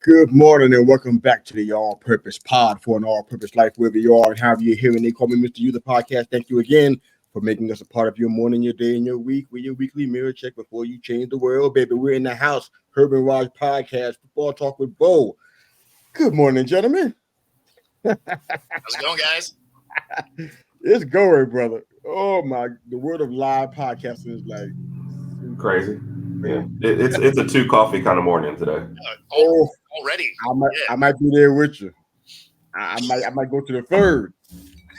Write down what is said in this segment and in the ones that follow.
Good morning and welcome back to the All Purpose Pod for an All Purpose Life, wherever you are and however you're hearing. They call me Mr. You, the podcast. Thank you again for making us a part of your morning, your day, and your week with your weekly mirror check before you change the world, baby. We're in the house. Herb and Raj podcast, football talk with Bo. Good morning, gentlemen. How's it going, guys? It's going, brother. Oh my! The world of live podcasting is like crazy. Yeah, it's a 2 coffee kind of morning today. Already. I might be there with you. I might go to the third.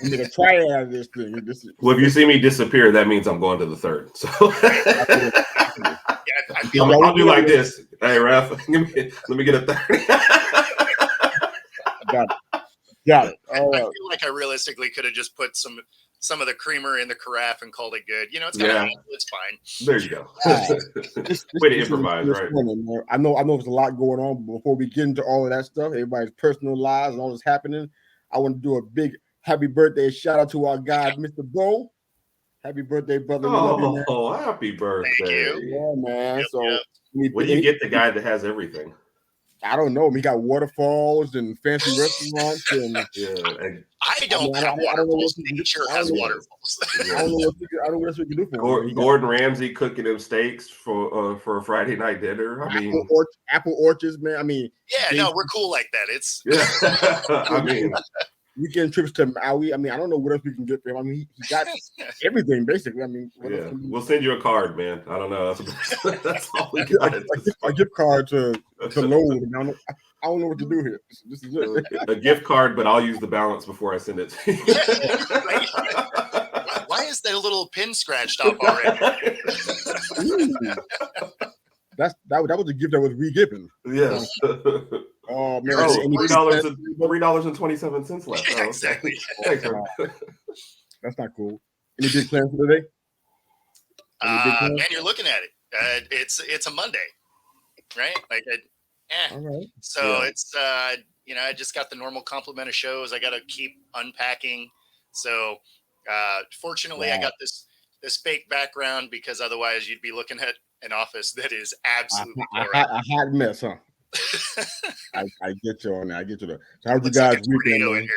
I'm gonna try it out of this thing. Well, if you see me disappear, that means I'm going to the third. So I'll do like this. Hey, Ralph, let me get a 30. Got it. I feel like I realistically could have just put some of the creamer in the carafe and called it good. You know, it's kind of it's fine. There you go. Way to improvise, right? Morning, I know there's a lot going on, but before we get into all of that stuff, everybody's personal lives and all that's happening, I want to do a big happy birthday shout out to our guy, Mr. Bo. Happy birthday, brother. Oh, happy birthday. Thank you. Yeah, man. Yep, So what do you get the guy that has everything? I don't know. We got waterfalls and fancy restaurants, and I don't have waterfalls. Nature has waterfalls. I don't know what else we can do for him. Gordon Ramsay cooking him steaks for a Friday night dinner. I mean, apple orchards, man. I mean, we're cool like that. It's I mean, weekend trips to Maui. I mean, I don't know what else we can get for him. I mean, he got everything basically. I mean, we'll send you a card, man. I don't know. That's all we got. A gift card to load. I don't know what to do here. This is it. A gift card, but I'll use the balance before I send it to you. Why is that little pin scratched off already? That was a gift that was re-given. Yes. Oh man! $3.27 left. Oh, exactly. Thanks, that's not cool. Any big plans for today? Man, you're looking at it. It's a Monday, right? Like, all right. So it's I just got the normal complement of shows. I got to keep unpacking. So fortunately, I got this fake background because otherwise you'd be looking at an office that is absolutely a hot mess, huh? I get you on that. I get you there. So how's you guys weekend?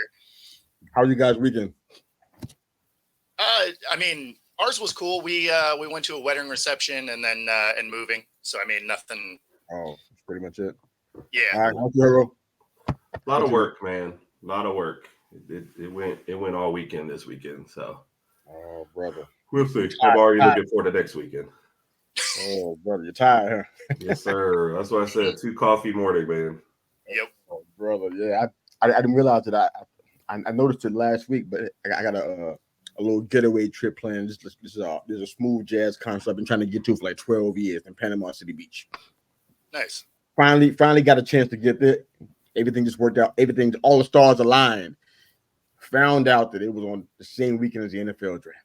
How's you guys weekend? I mean, ours was cool. We went to a wedding reception and then and moving. So I mean, nothing. Oh, that's pretty much it. Yeah. All right, a lot of work, man. A lot of work. It went all weekend this weekend. So. Oh, brother. We'll see. I'm already looking forward to next weekend. Oh, brother, you're tired, huh? Yes, sir. That's what I said. 2 coffee morning, man. Yep. Oh, brother, yeah. I didn't realize that. I noticed it last week, but I got a little getaway trip planned. There's a smooth jazz concert I've been trying to get to for like 12 years in Panama City Beach. Nice. Finally got a chance to get there. Everything just worked out. All the stars aligned. Found out that it was on the same weekend as the NFL draft.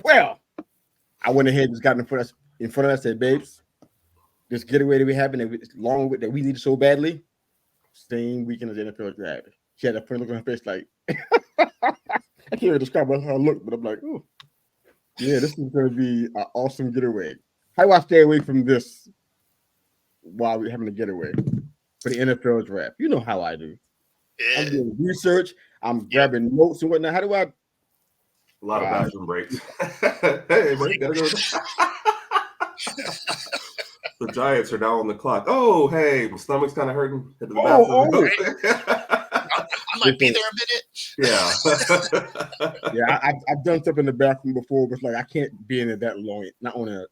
Well, I went ahead and just got in front of us, said, babes, this getaway that we having that we needed so badly, same weekend as the NFL draft. She had a funny look on her face like, I can't even describe her look, but I'm like, oh, yeah, this is going to be an awesome getaway. How do I stay away from this while we're having a getaway for the NFL draft? You know how I do. Yeah. I'm doing research. I'm grabbing notes and whatnot. How do I? A lot of bathroom breaks. Hey, man, gotta go. The Giants are now on the clock. Oh, hey, my stomach's kind of hurting. Head to the bathroom. I might be there a minute. Yeah. Yeah, I've done stuff in the bathroom before, but it's like I can't be in it that long. Not on a.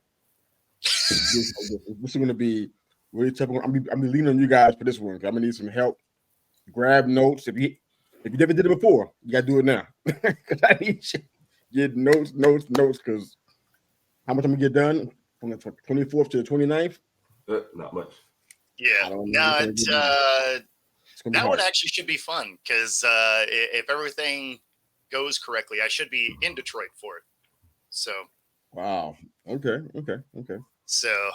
This is going to be really tough. I'm leaning on you guys for this one. I'm gonna need some help. Grab notes. If you never did it before, you gotta do it now. Because I need you. Get notes, because how much I'm gonna get done from the 24th to the 29th? Not much. Yeah. That one actually should be fun because if everything goes correctly, I should be in Detroit for it. So. Wow. Okay. So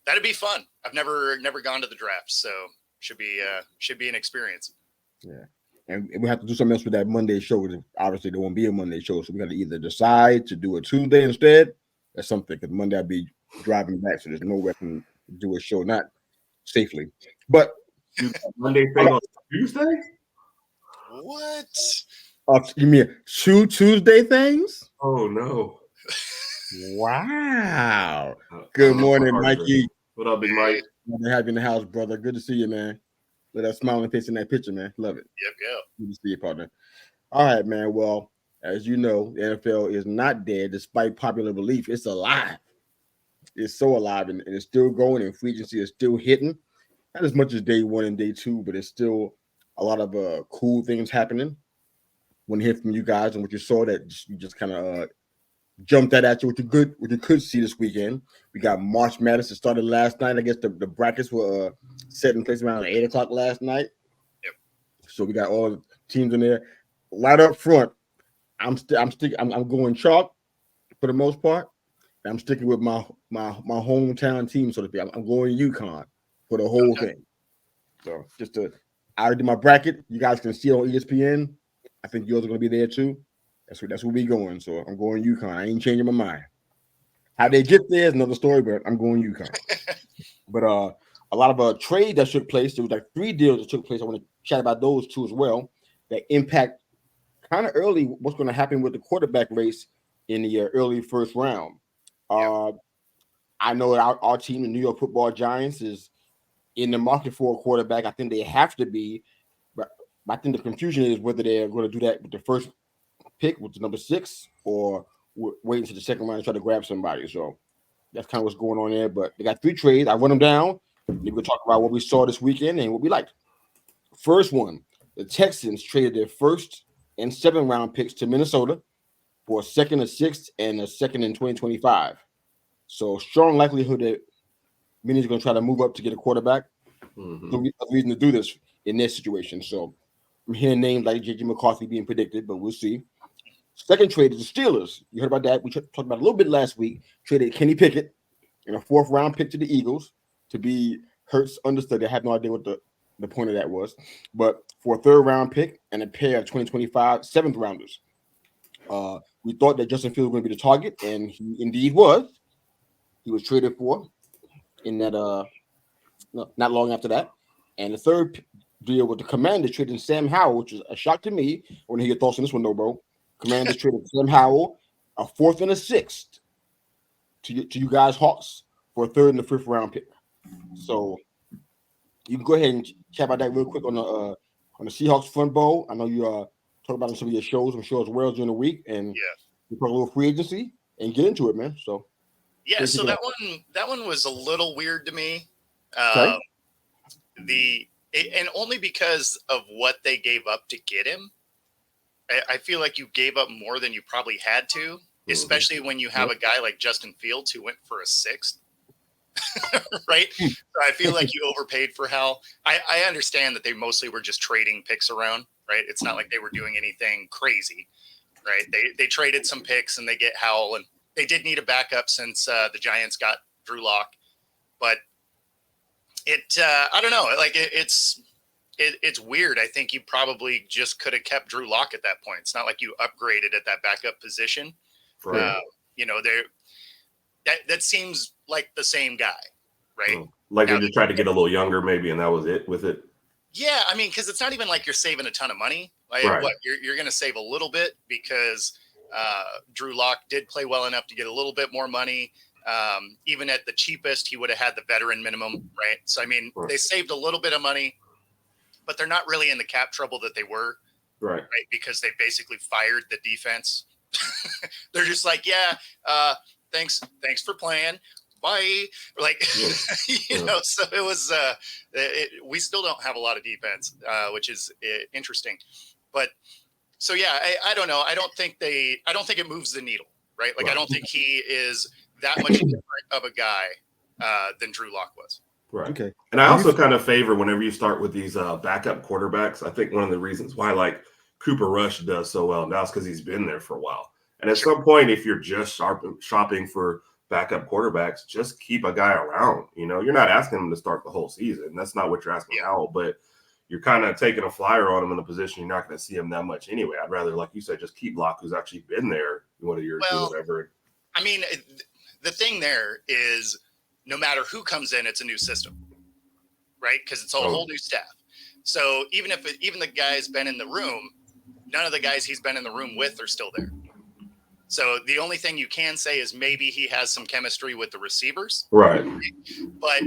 that'd be fun. I've never gone to the draft, so should be an experience. Yeah. And we have to do something else with that Monday show. Obviously, there won't be a Monday show, so we got to either decide to do a Tuesday instead or something. Because Monday I'll be driving back, so there's no way I can do a show, not safely. But Monday thing on Tuesday? What? you mean Tuesday things? Oh no! Wow. Good morning, Mikey. What up, Big Mike? Good to have you in the house, brother. Good to see you, man. Let that smiling face in that picture, man. Love it. Yep. Good to see you, partner. All right, man. Well, as you know, the NFL is not dead, despite popular belief. It's alive. It's so alive, and it's still going, and free agency is still hitting. Not as much as day one and day two, but it's still a lot of cool things happening. Want to hear from you guys and what you saw that you just kind of jumped that at you, what you could see this weekend. We got March Madness that started last night. I guess the brackets were set in place around 8:00 last night. Yep. So we got all the teams in there. Right up front, I'm going chalk for the most part. I'm sticking with my hometown team, so to speak. I'm going UConn for the whole thing. So I already did my bracket. You guys can see it on ESPN. I think yours are going to be there too. That's where we going. So I'm going UConn. I ain't changing my mind. How they get there is another story, but I'm going UConn. But a lot of trade that took place. There was like 3 deals that took place. I want to chat about those two as well. That impact kind of early what's going to happen with the quarterback race in the early first round. I know our team, the New York Football Giants, is in the market for a quarterback. I think they have to be, but I think the confusion is whether they're going to do that with the first pick, with the number 6, or wait until the second round and try to grab somebody. So that's kind of what's going on there. But they got 3 trades. I run them down. Maybe we'll talk about what we saw this weekend and what we liked. First one, the Texans traded their 1st and 7th round picks to Minnesota for a 2nd, a 6th, and a 2nd in 2025. So strong likelihood that Minnie's going to try to move up to get a quarterback. So we have reason to do this in this situation. So I'm hearing names like J.J. McCarthy being predicted, but we'll see. Second trade is the Steelers. You heard about that. We talked about it a little bit last week. Traded Kenny Pickett in a 4th round pick to the Eagles to be Hurts understudy. I have no idea what the point of that was. But for a 3rd round pick and a pair of 2025 7th rounders. We thought that Justin Fields was going to be the target, and he indeed was. He was traded for in that not long after that. And the 3rd deal with the Commanders trading Sam Howell, which is a shock to me. I want to hear your thoughts on this one, though, bro. Commanders traded Sam Howell, a 4th and a 6th to you guys, Hawks, for a 3rd and a 5th round pick. So you can go ahead and chat about that real quick on the Seahawks front bowl. I know you talk about it on some of your shows, I'm sure, as well during the week, and we talk a little free agency and get into it, man. So so that one was a little weird to me. Okay. And only because of what they gave up to get him. I feel like you gave up more than you probably had to, especially when you have a guy like Justin Fields who went for a 6th. Right? So I feel like you overpaid for Hal. I understand that they mostly were just trading picks around, right? It's not like they were doing anything crazy, right? They traded some picks and they get Howell, and they did need a backup since the Giants got Drew Lock. But I don't know. Like it's weird. I think you probably just could have kept Drew Lock at that point. It's not like you upgraded at that backup position. Right. That seems like the same guy, right? Like they just tried to get a little younger, maybe, and that was it with it. Yeah, I mean, because it's not even like you're saving a ton of money. Like, what you're going to save a little bit because Drew Lock did play well enough to get a little bit more money. Even at the cheapest, he would have had the veteran minimum, right? So, I mean, they saved a little bit of money, but they're not really in the cap trouble that they were, right? Because they basically fired the defense. They're just like, thanks for playing. Bye. Like, so it was, we still don't have a lot of defense, which is interesting. But so, I don't know. I don't think it moves the needle, right? Like, I don't think he is that much different of a guy than Drew Lock was. Right. Okay. And I also kind of favor whenever you start with these backup quarterbacks. I think one of the reasons why like Cooper Rush does so well now is because he's been there for a while. And at some point, if you're just shopping for backup quarterbacks, just keep a guy around. You're not asking him to start the whole season. That's not what you're asking Howell, but you're kind of taking a flyer on him in a position you're not going to see him that much anyway. I'd rather, like you said, just keep Locke, who's actually been there 1 year or two, whatever. I mean, the thing there is no matter who comes in, it's a new system, right? Because it's a whole new staff. So even the guy's been in the room, none of the guys he's been in the room with are still there. So the only thing you can say is maybe he has some chemistry with the receivers. Right. But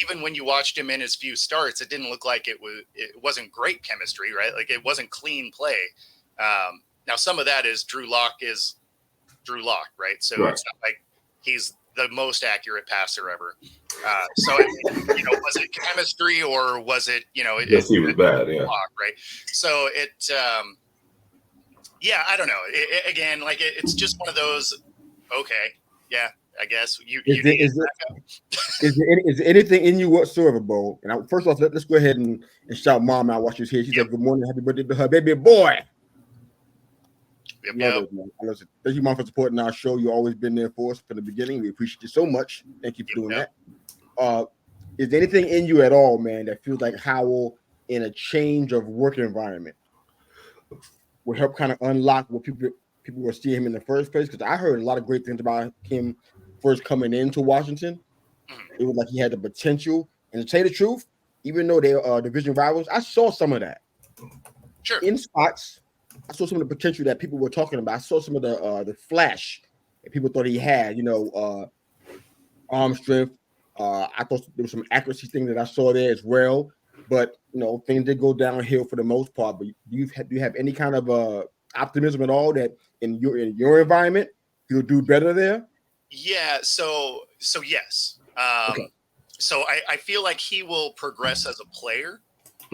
even when you watched him in his few starts, it didn't look like it wasn't great chemistry, right? Like it wasn't clean play. Now some of that is Drew Lock, right? So It's not like he's the most accurate passer ever. So I mean, was it chemistry or was it, yes, he was bad, yeah. Lock, right? So yeah, I don't know. Again, like it's just one of those. Okay, yeah, I guess is there anything in you whatsoever, Bo? And first off, let's go ahead and shout Mom out while she's here. She said, "Good morning, happy birthday to her baby boy." Love it, man. Thank you, Mom, for supporting our show. You've always been there for us from the beginning. We appreciate you so much. Thank you for doing that. Is there anything in you at all, man, that feels like Howell in a change of work environment will help kind of unlock what people were seeing him in the first place? Because I heard a lot of great things about him first coming into Washington. It was like he had the potential. And to tell you the truth, even though they are division rivals, I saw some of that. Sure. In spots, I saw some of the potential that people were talking about. I saw some of the flash that people thought he had, arm strength. I thought there was some accuracy thing that I saw there as well. But things did go downhill for the most part. But do you have any kind of optimism at all that in your environment he'll do better there? Yeah. So yes. Okay. So I feel like he will progress as a player,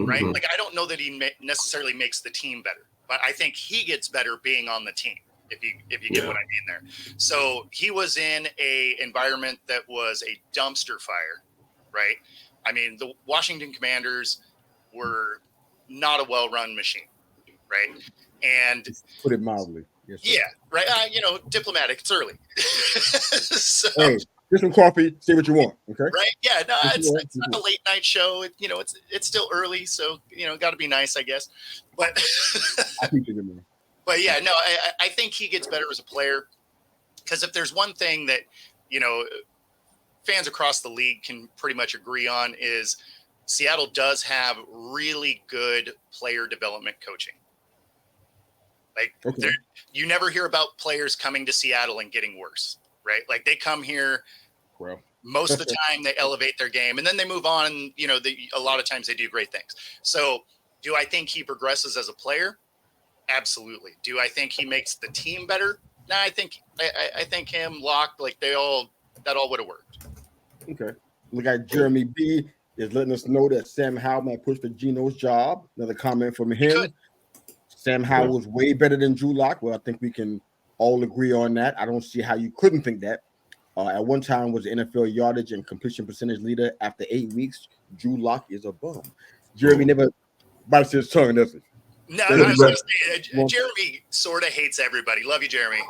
right? Like I don't know that he necessarily makes the team better, but I think he gets better being on the team. If you get what I mean there. So he was in a environment that was a dumpster fire, right? I mean, the Washington Commanders were not a well-run machine, right? And put it mildly. Yes, yeah, right. Diplomatic. It's early. So, hey, get some coffee. Say what you want. Okay. Right. Yeah. No, it's not a late night show. It's still early, so got to be nice, I guess. But I think you're good, man. But yeah, no, I think he gets better as a player because if there's one thing that, fans across the league can pretty much agree on is Seattle does have really good player development coaching. Like you never hear about players coming to Seattle and getting worse, right? Like they come here, most of the time they elevate their game and then they move on. And, a lot of times they do great things. So do I think he progresses as a player? Absolutely. Do I think he makes the team better? No, I think him, Locke, like that all would have worked. Okay. We got Jeremy B is letting us know that Sam Howell might push for Gino's job. Another comment from him. Sam Howell was way better than Drew Lock. Well, I think we can all agree on that. I don't see how you couldn't think that. At one time was the NFL yardage and completion percentage leader. After 8 weeks, Drew Lock is a bum. Jeremy never bites his tongue, does he? No, I was going to say, Jeremy sort of hates everybody. Love you, Jeremy.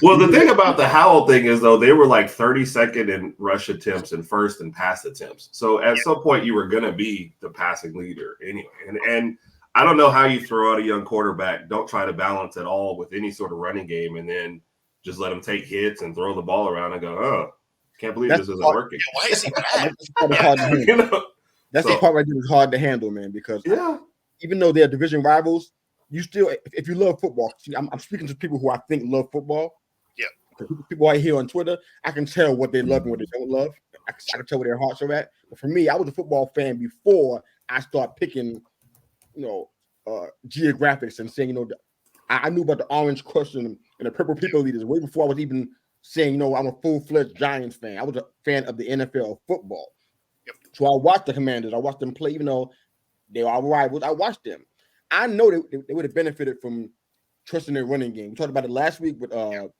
Well, the thing about the Howell thing is, though, they were like 32nd in rush attempts and first in pass attempts. So at some point, you were going to be the passing leader anyway. And I don't know how you throw out a young quarterback. Don't try to balance at all with any sort of running game and then just let him take hits and throw the ball around and go, oh, can't believe this isn't working. Yeah, why is he bad? That's the part right there is hard to handle, man, because even though they're division rivals, you still, if you love football, I'm speaking to people who I think love football. Yeah. People I hear on Twitter, I can tell what they love and what they don't love. I can tell where their hearts are at. But for me, I was a football fan before I start picking, geographics and saying, I knew about the Orange Crush and the Purple People Leaders way before I was even saying, I'm a full-fledged Giants fan. I was a fan of the NFL football. So I watched the Commanders. I watched them play, even though they are rivals. I watched them. I know they would have benefited from trusting their running game. We talked about it last week with Eric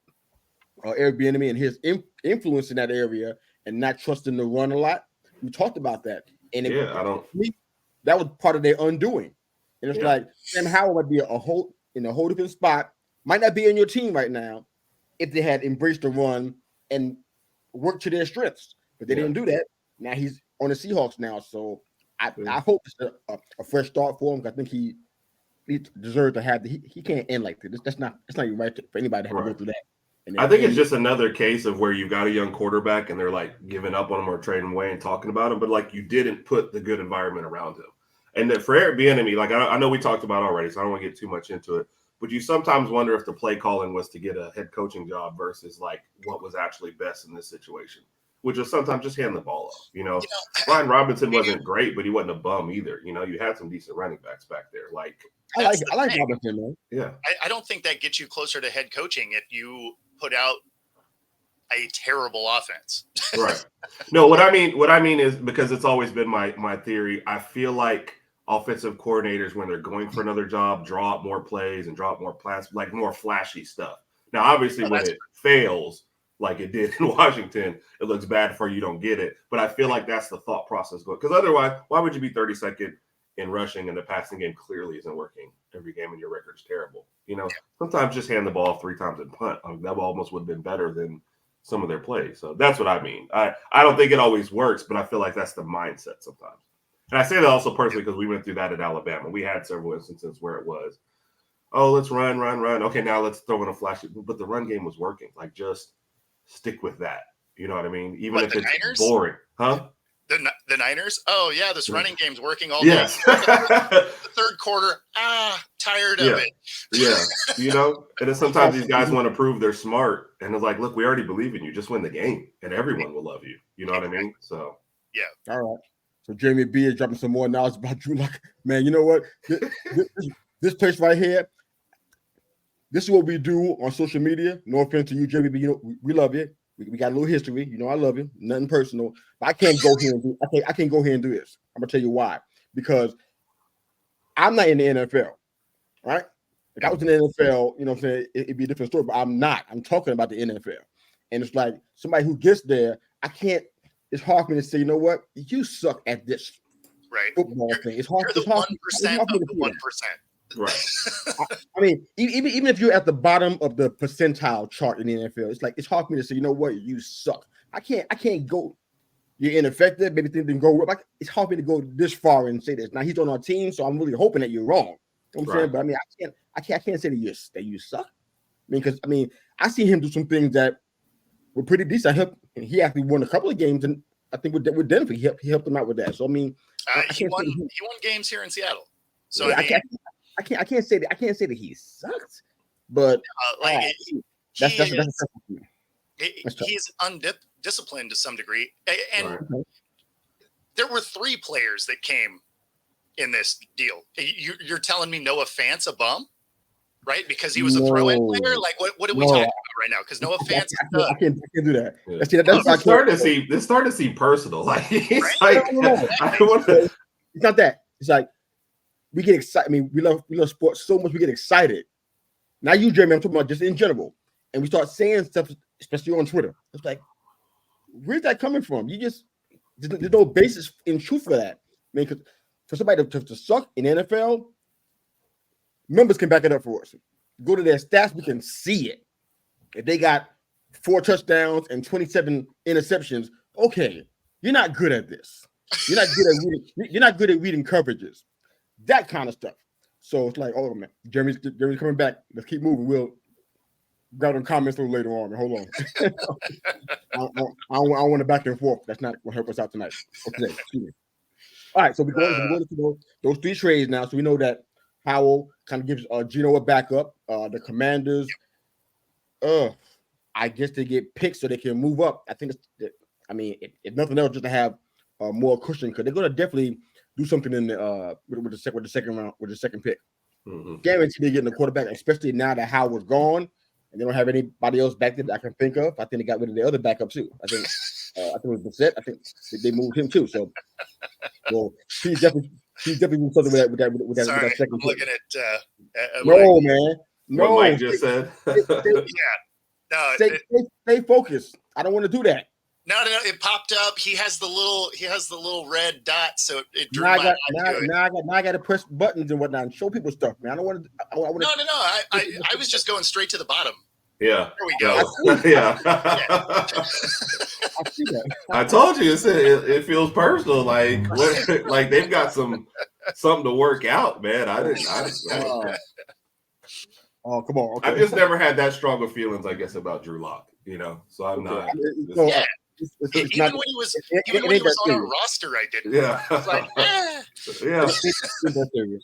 Bieniemy and his influence in that area and not trusting the run a lot. We talked about that. And that was part of their undoing. And it's like Sam Howell might be in a whole different spot, might not be in your team right now if they had embraced the run and worked to their strengths. But they didn't do that. Now he's on the Seahawks now. So I hope it's a fresh start for him. I think he deserve to have. He can't end like this. That's not even right for anybody to have to go through that. I think it's just another case of where you've got a young quarterback and they're like giving up on him or trading away and talking about him, but like you didn't put the good environment around him. And for Eric Bieniemy, like I know we talked about already, so I don't want to get too much into it. But you sometimes wonder if the play calling was to get a head coaching job versus like what was actually best in this situation, which was sometimes just hand the ball off. Brian Robinson wasn't great, but he wasn't a bum either. You had some decent running backs back there. Like I like Robinson, man. Yeah, I don't think that gets you closer to head coaching if you put out a terrible offense. Right. No, what I mean is because it's always been my theory. I feel like offensive coordinators, when they're going for another job, draw up more plays and draw up more plans, like more flashy stuff. Now, obviously, when it fails, like it did in Washington, it looks bad for you don't get it. But I feel like that's the thought process going. Because otherwise, why would you be 32nd in rushing and the passing game clearly isn't working every game and your record's terrible? Sometimes just hand the ball 3 times and punt. That almost would have been better than some of their plays. So that's what I mean. I don't think it always works, but I feel like that's the mindset sometimes. And I say that also personally because we went through that at Alabama. We had several instances where it was, oh, let's run. Okay, now let's throw in a flash. But the run game was working. Like, just stick with that. You know what I mean? Even if it's Niners? Boring. Huh? The Niners? Oh, yeah, this running game's working all day. Yes. The third quarter, tired of it. Yeah. And then sometimes these guys want to prove they're smart. And it's like, look, we already believe in you. Just win the game, and everyone will love you. You know what I mean? So, yeah. All right. So Jeremy B is dropping some more knowledge about Drew Lock. Man, you know what? This place right here, this is what we do on social media. No offense to you, Jeremy B. We love you. We got a little history. I love you. Nothing personal. But I can't go here and do. I can't go here and do this. I'm gonna tell you why. Because I'm not in the NFL, right? If I was in the NFL, what I'm saying, it'd be a different story. But I'm not. I'm talking about the NFL, and it's like somebody who gets there. I can't. It's hard for me to say, you know what? You suck at this football thing. It's hard. You're the 1% of the 1%. Right. I mean, even if you're at the bottom of the percentile chart in the NFL, it's hard for me to say, you know what? You suck. I can't go. You're ineffective. Maybe things didn't go. Like, it's hard for me to go this far and say this. Now he's on our team, so I'm really hoping that you're wrong. You know what I'm saying? But I mean, I can't say that you suck. I mean, because I see him do some things that were pretty decent. He actually won a couple of games, and I think with Denver, he helped them out with that. So I mean, he won games here in Seattle. So yeah, I can't say that he sucked, but he's undisciplined to some degree, and there were 3 players that came in this deal. You're telling me Noah Fant's a bum? Right, because he was a throw-in player. Like, what are we talking about right now? Because Noah Fant, I can't do that. Yeah. That's starting to see personal. Like, it's like I want to. It's not that. It's like we get excited. I mean, we love sports so much. We get excited. Now, you, Jeremy, I'm talking about just in general, and we start saying stuff, especially on Twitter. It's like, where's that coming from? There's no basis in truth for that. I mean, because for somebody to suck in the NFL. Members can back it up for us. Go to their stats, we can see it. If they got 4 touchdowns and 27 interceptions, okay, you're not good at this. You're not good at reading coverages. That kind of stuff. So it's like, oh man, Jeremy's coming back. Let's keep moving. We'll grab them comments a little later on. Hold on. I don't want to back and forth. That's not what help us out tonight. Okay, excuse me. All right, so we're going to those 3 trades now. So we know that Howell kind of gives Gino a backup. The Commanders, I guess they get picked so they can move up. I think if nothing else, just to have more cushion, because they're going to definitely do something in the with the second round, with the second pick. Mm-hmm. Guaranteed they're getting a quarterback, especially now that Howard's gone and they don't have anybody else back there that I can think of. I think they got rid of the other backup too. I think it was Bissett. I think they moved him too. So he's definitely doing something with that second. I'm looking at no, man. No, what Mike just said. Stay focused. I don't want to do that. No, it popped up. He has the little red dot, so it drew now I got to press buttons and whatnot and show people stuff, man. I don't want to. No. I was just going straight to the bottom. Yeah. There we go. Yeah. I see that. I told you it feels personal. Like what? Like they've got something to work out, man. I didn't. Oh, come on. Okay. I've just never had that strong of feelings, I guess, about Drew Lock. So I'm not. Yeah. It's Even not, when he was it when he was on our serious. roster, I didn't. Yeah. It's like, Yeah. It's that serious.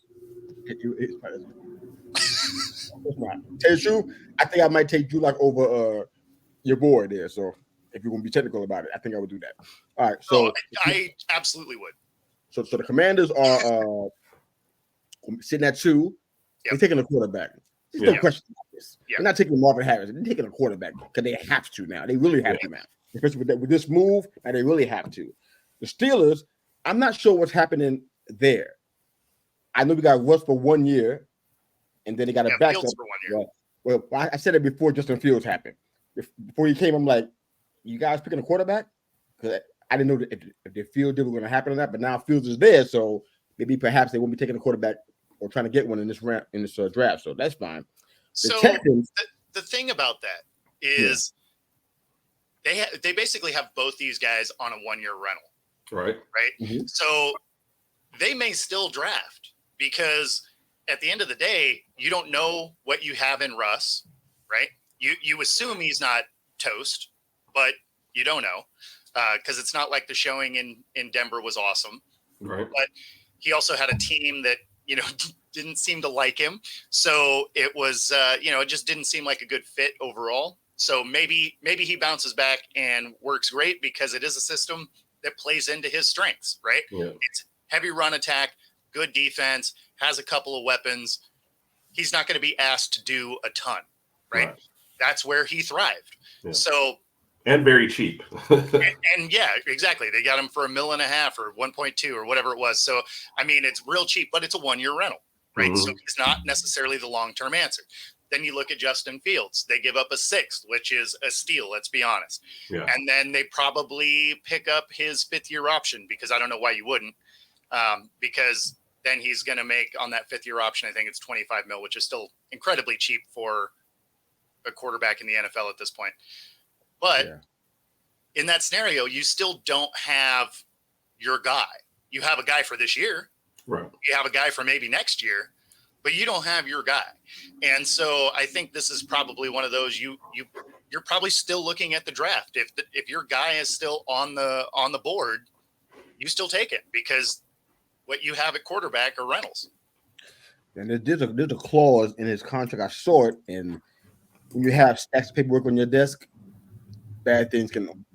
It's not. Tell you the truth, I think I might take Drew Lock over your boy there. So if you're gonna be technical about it, I think I would do that. All right. So I absolutely would. So the Commanders are sitting at 2. Yep. They're taking a quarterback. There's no question about this. Yep. They're not taking Marvin Harris. They're taking a quarterback because they have to now. They really have to now. Especially with this move, now they really have to. The Steelers, I'm not sure what's happening there. I know we got Russ for 1 year, and then they got a backup Fields for 1 year. Well, I said it before Justin Fields happened. Before he came, I'm like, you guys picking a quarterback? Because I didn't know if the Field deal was going to happen or not, but now Fields is there, so maybe perhaps they won't be taking a quarterback or trying to get one in this draft. So that's fine. So Texans, the thing about that is they basically have both these guys on a 1 year rental, Right. Mm-hmm. So they may still draft because at the end of the day, you don't know what you have in Russ, right? You assume he's not toast, but you don't know because it's not like the showing in Denver was awesome. Right. But he also had a team that, didn't seem to like him. So it was, it just didn't seem like a good fit overall. So maybe he bounces back and works great because it is a system that plays into his strengths, right? Yeah. It's heavy run attack, good defense, has a couple of weapons. He's not going to be asked to do a ton, right? That's where he thrived. Yeah. So, and very cheap. and yeah, exactly. They got him for $1.5 million or 1.2 or whatever it was. So, I mean, it's real cheap, but it's a 1 year rental, right? Mm-hmm. So he's not necessarily the long-term answer. Then you look at Justin Fields. They give up a 6th, which is a steal. Let's be honest. Yeah. And then they probably pick up his 5th year option because I don't know why you wouldn't. Because then he's going to make on that 5th year option, I think it's $25 million, which is still incredibly cheap for a quarterback in the NFL at this point. But in that scenario, you still don't have your guy. You have a guy for this year. Right. You have a guy for maybe next year, but you don't have your guy. And so I think this is probably one of those you're probably still looking at the draft. If your guy is still on the board, you still take it because what you have at quarterback are rentals. And there's a clause in his contract. I saw it, and when you have stacks of paperwork on your desk, bad things can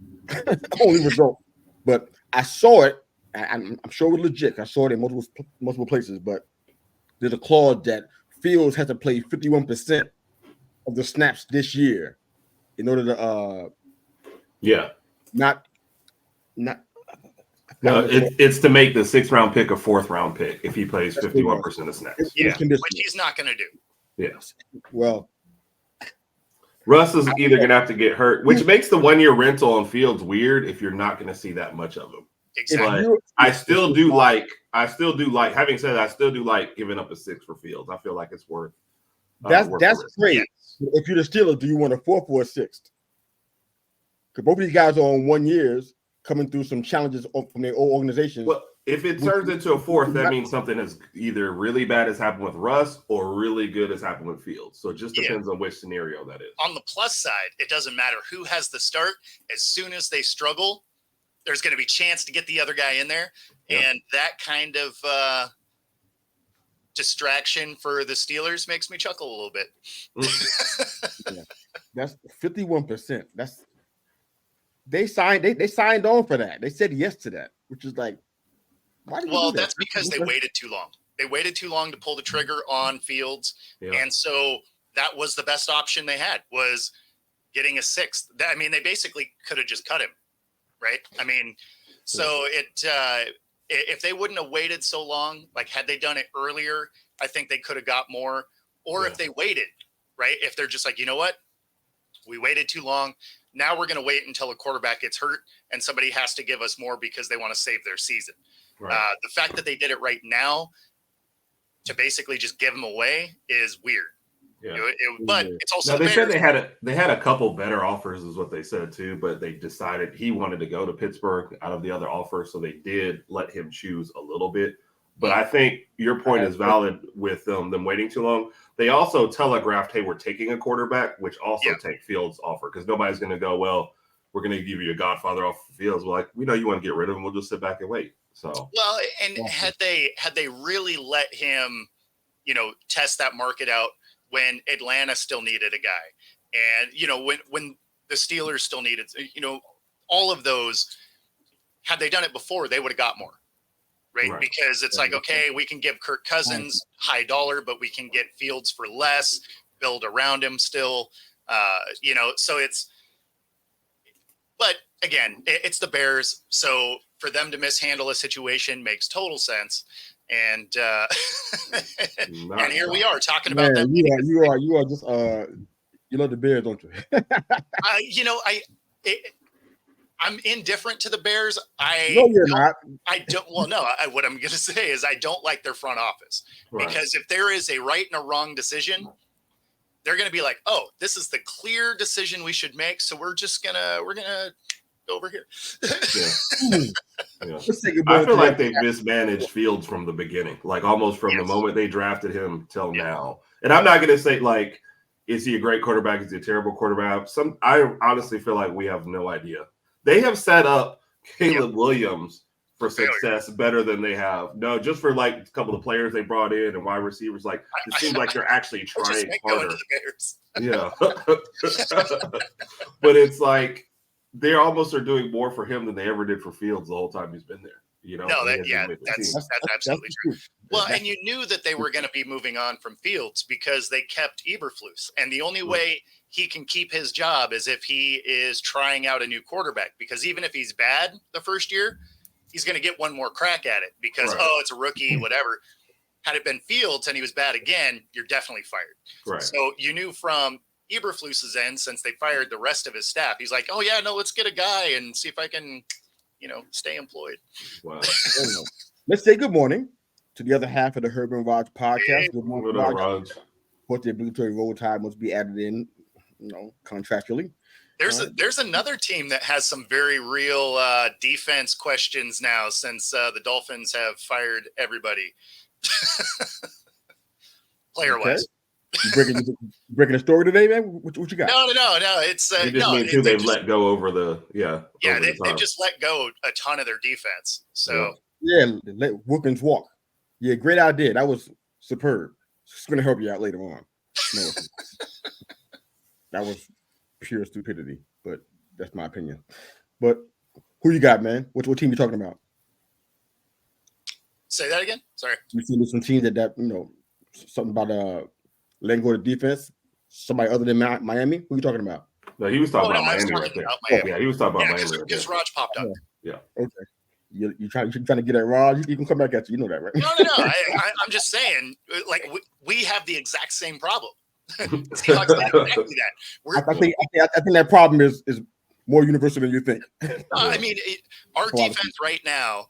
only result. But I saw it. I'm sure it was legit. I saw it in multiple places. But there's a clause that Fields has to play 51% of the snaps this year in order to not. No, it's to make the 6th round pick a 4th round pick if he plays 51% of snaps. Which he's not going to do. Yes. Well, Russ is either going to have to get hurt, which makes the 1 year rental on Fields weird if you're not going to see that much of him. Exactly. But I still do like, having said that, I still do like giving up a 6 for Fields. I feel like it's worth. That's great. Yes. If you're the Steelers, do you want a 4th or a 6th? Because both of these guys are on 1 years coming through some challenges from their old organizations. Well, if it turns into a 4th, that means something is either really bad has happened with Russ or really good has happened with Fields. So it just depends on which scenario that is. On the plus side, it doesn't matter who has the start. As soon as they struggle, there's going to be a chance to get the other guy in there. Yep. And that kind of distraction for the Steelers makes me chuckle a little bit. That's 51%. They signed on for that. They said yes to that, which is like, why did you do that? That's because they waited too long. They waited too long to pull the trigger on Fields. Yeah. And so that was the best option they had, was getting a 6th. I mean, they basically could have just cut him, right? I mean, so if they wouldn't have waited so long, like had they done it earlier, I think they could have got more. Or if they waited, right? If they're just like, you know what? We waited too long. Now we're going to wait until a quarterback gets hurt and somebody has to give us more because they want to save their season. Right. The fact that they did it right now to basically just give them away is weird. Yeah. But it's also they said they had a couple better offers, is what they said too. But they decided he wanted to go to Pittsburgh out of the other offers, so they did let him choose a little bit. But I think your point is valid with them waiting too long. They also telegraphed, "Hey, we're taking a quarterback," which also take Fields' offer because nobody's going to go, "Well, we're going to give you a Godfather off Fields." We're like, we know you want to get rid of him. We'll just sit back and wait. So and had they really let him, test that market out when Atlanta still needed a guy, and when the Steelers still needed, all of those, had they done it before, they would have got more, right? Because it's like, okay, we can give Kirk Cousins high dollar, but we can get Fields for less, build around him still, so it's. But again, it's the Bears, so for them to mishandle a situation makes total sense. And and here we are talking about them. You are just you love the Bears, don't you? I'm indifferent to the Bears. No, you're not. I don't. Well, no. What I'm going to say is I don't like their front office because if there is a right and a wrong decision, they're going to be like, "Oh, this is the clear decision we should make." So we're gonna go over here. I feel like they mismanaged Fields from the beginning, like almost from the moment they drafted him till now. And I'm not going to say like, is he a great quarterback? Is he a terrible quarterback? I honestly feel like we have no idea. They have set up Caleb Williams for success better than they have. No, just for like a couple of players they brought in and wide receivers. Like it seems like they're actually trying harder. Yeah, but it's like they almost are doing more for him than they ever did for Fields the whole time he's been there. That's absolutely true. Well, and you knew that they were going to be moving on from Fields because they kept Eberflus, and the only way he can keep his job is if he is trying out a new quarterback. Because even if he's bad the first year, he's going to get one more crack at it because it's a rookie, whatever. Had it been Fields and he was bad again, you're definitely fired. Right. So you knew from Eberflus's end, since they fired the rest of his staff, he's like, "Oh yeah, no, let's get a guy and see if I can, stay employed." Wow. Let's say good morning to the other half of the Herb and Raj podcast. Good morning, Raj. What the obligatory roll tide must be added in, contractually. There's another team that has some very real defense questions now since the Dolphins have fired everybody. Player-wise. You breaking a story today, man? What you got? No. It's you just mean too. They've let go over the they've just let go a ton of their defense. So let whoopings walk. Yeah, great idea. That was superb. It's going to help you out later on. No, that was pure stupidity, but that's my opinion. But who you got, man? What team you talking about? Say that again. Sorry. You see some teams that something about letting go to defense. Somebody other than Miami. Who you talking about? No, he was talking about Miami right there. Yeah, he was talking about Miami. Because Raj popped up. Yeah. Okay. You trying to get at Raj? He can come back at you. You know that, right? No. I'm just saying, like we have the exact same problem. Seahawks did exactly that. I think that problem is more universal than you think. I mean, our defense right now.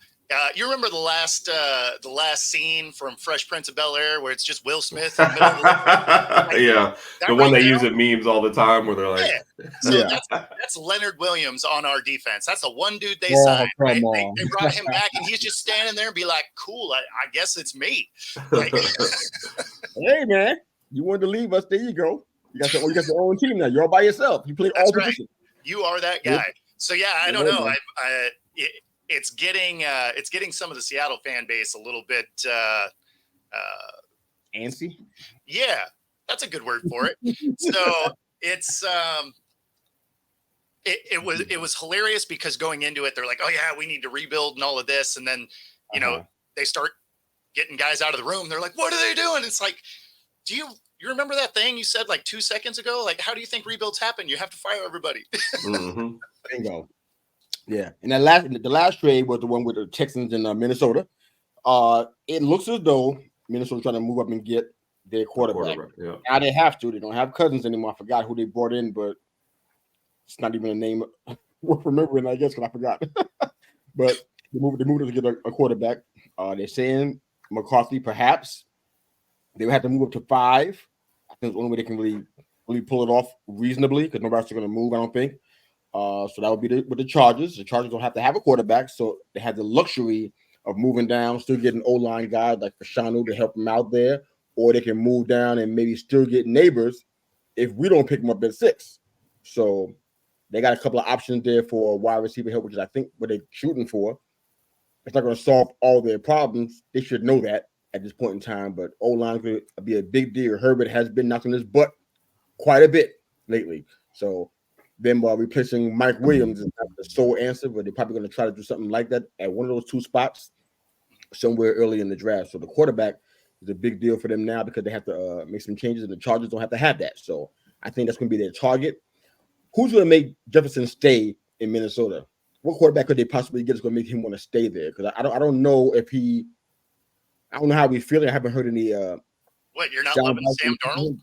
You remember the last scene from Fresh Prince of Bel-Air where it's just Will Smith in the middle of the one they use at memes all the time where they're like, that's Leonard Williams on our defense. That's the one dude they signed. Right? They brought him back and he's just standing there and be like, "Cool, I guess it's me." Like, hey man, you wanted to leave us? There you go. You got your own team now. You're all by yourself. You play all positions. You are that guy. So I don't know. It's getting some of the Seattle fan base a little bit antsy. Yeah, that's a good word for it. So it's it was hilarious because going into it, they're like, "Oh yeah, we need to rebuild and all of this," and then they start getting guys out of the room. They're like, "What are they doing?" It's like, do you remember that thing you said like 2 seconds ago? Like, how do you think rebuilds happen? You have to fire everybody. Mm-hmm. Bingo. Yeah, and the last trade was the one with the Texans in Minnesota. It looks as though Minnesota's trying to move up and get their quarterback. Yeah. Now they have to. They don't have Cousins anymore. I forgot who they brought in, but it's not even a name worth remembering, I guess, because I forgot. But they moved to get a quarterback. They're saying McCarthy, perhaps. They would have to move up to 5. I think it's the only way they can really pull it off reasonably because nobody's going to move, I don't think. So that would be with the Chargers. The Chargers don't have to have a quarterback, so they have the luxury of moving down, still getting O-line guys like Fashanu to help them out there, or they can move down and maybe still get Neighbors if we don't pick them up at 6. So they got a couple of options there for wide receiver help, which is I think what they're shooting for. It's not going to solve all their problems. They should know that at this point in time, but O-line could be a big deal. Herbert has been knocking his butt quite a bit lately. So them replacing Mike Williams is not the sole answer, but they're probably going to try to do something like that at one of those 2 spots somewhere early in the draft. So the quarterback is a big deal for them now because they have to make some changes, and the Chargers don't have to have that. So I think that's going to be their target. Who's going to make Jefferson stay in Minnesota? What quarterback could they possibly get that's going to make him want to stay there? Because I don't know if I don't know how he's feeling. I haven't heard any. What, you're not loving Sam Darnold?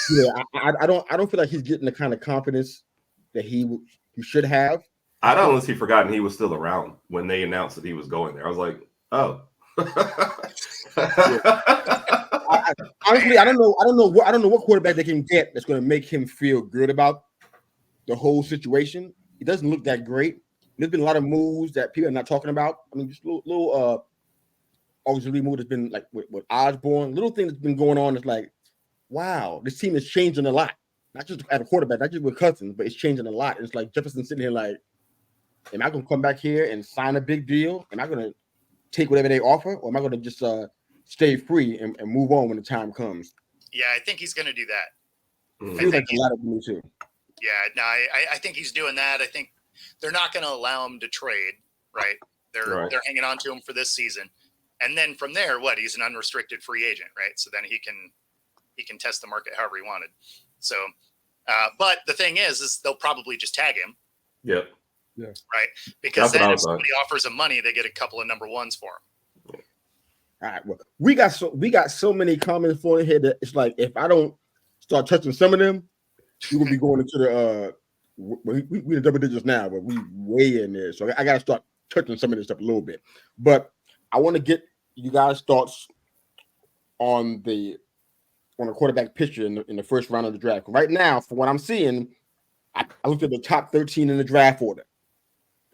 Yeah, I don't feel like he's getting the kind of confidence that he should have. I'd honestly forgotten he was still around when they announced that he was going there. I was like, oh. Honestly, I don't know what quarterback they can get that's going to make him feel good about the whole situation. It doesn't look that great. There's been a lot of moves that people are not talking about. I mean, just little auxiliary move that's been like with Osborne, little thing that's been going on. It's like, wow, this team is changing a lot. Not just at a quarterback, not just with Cousins, but it's changing a lot. It's like Jefferson sitting here like, am I going to come back here and sign a big deal? Am I going to take whatever they offer, or am I going to just stay free and move on when the time comes? Yeah, I think he's going to do that. Mm-hmm. Feels like a lot of me too. Yeah, no, I think he's doing that. I think they're not going to allow him to trade, right? They're hanging on to him for this season, and then from there, he's an unrestricted free agent, right? So then he can test the market however he wanted. So, but the thing is they'll probably just tag him. Yep. Yeah. Right. Because then if somebody offers him money, they get a couple of number 1s for him. All right. Well, we got so many comments flowing here that it's like if I don't start touching some of them, we will be going into the we in double digits now, but we way in there. So I got to start touching some of this stuff a little bit. But I want to get you guys' thoughts on the quarterback picture in the first round of the draft. Right now, from what I'm seeing, I looked at the top 13 in the draft order.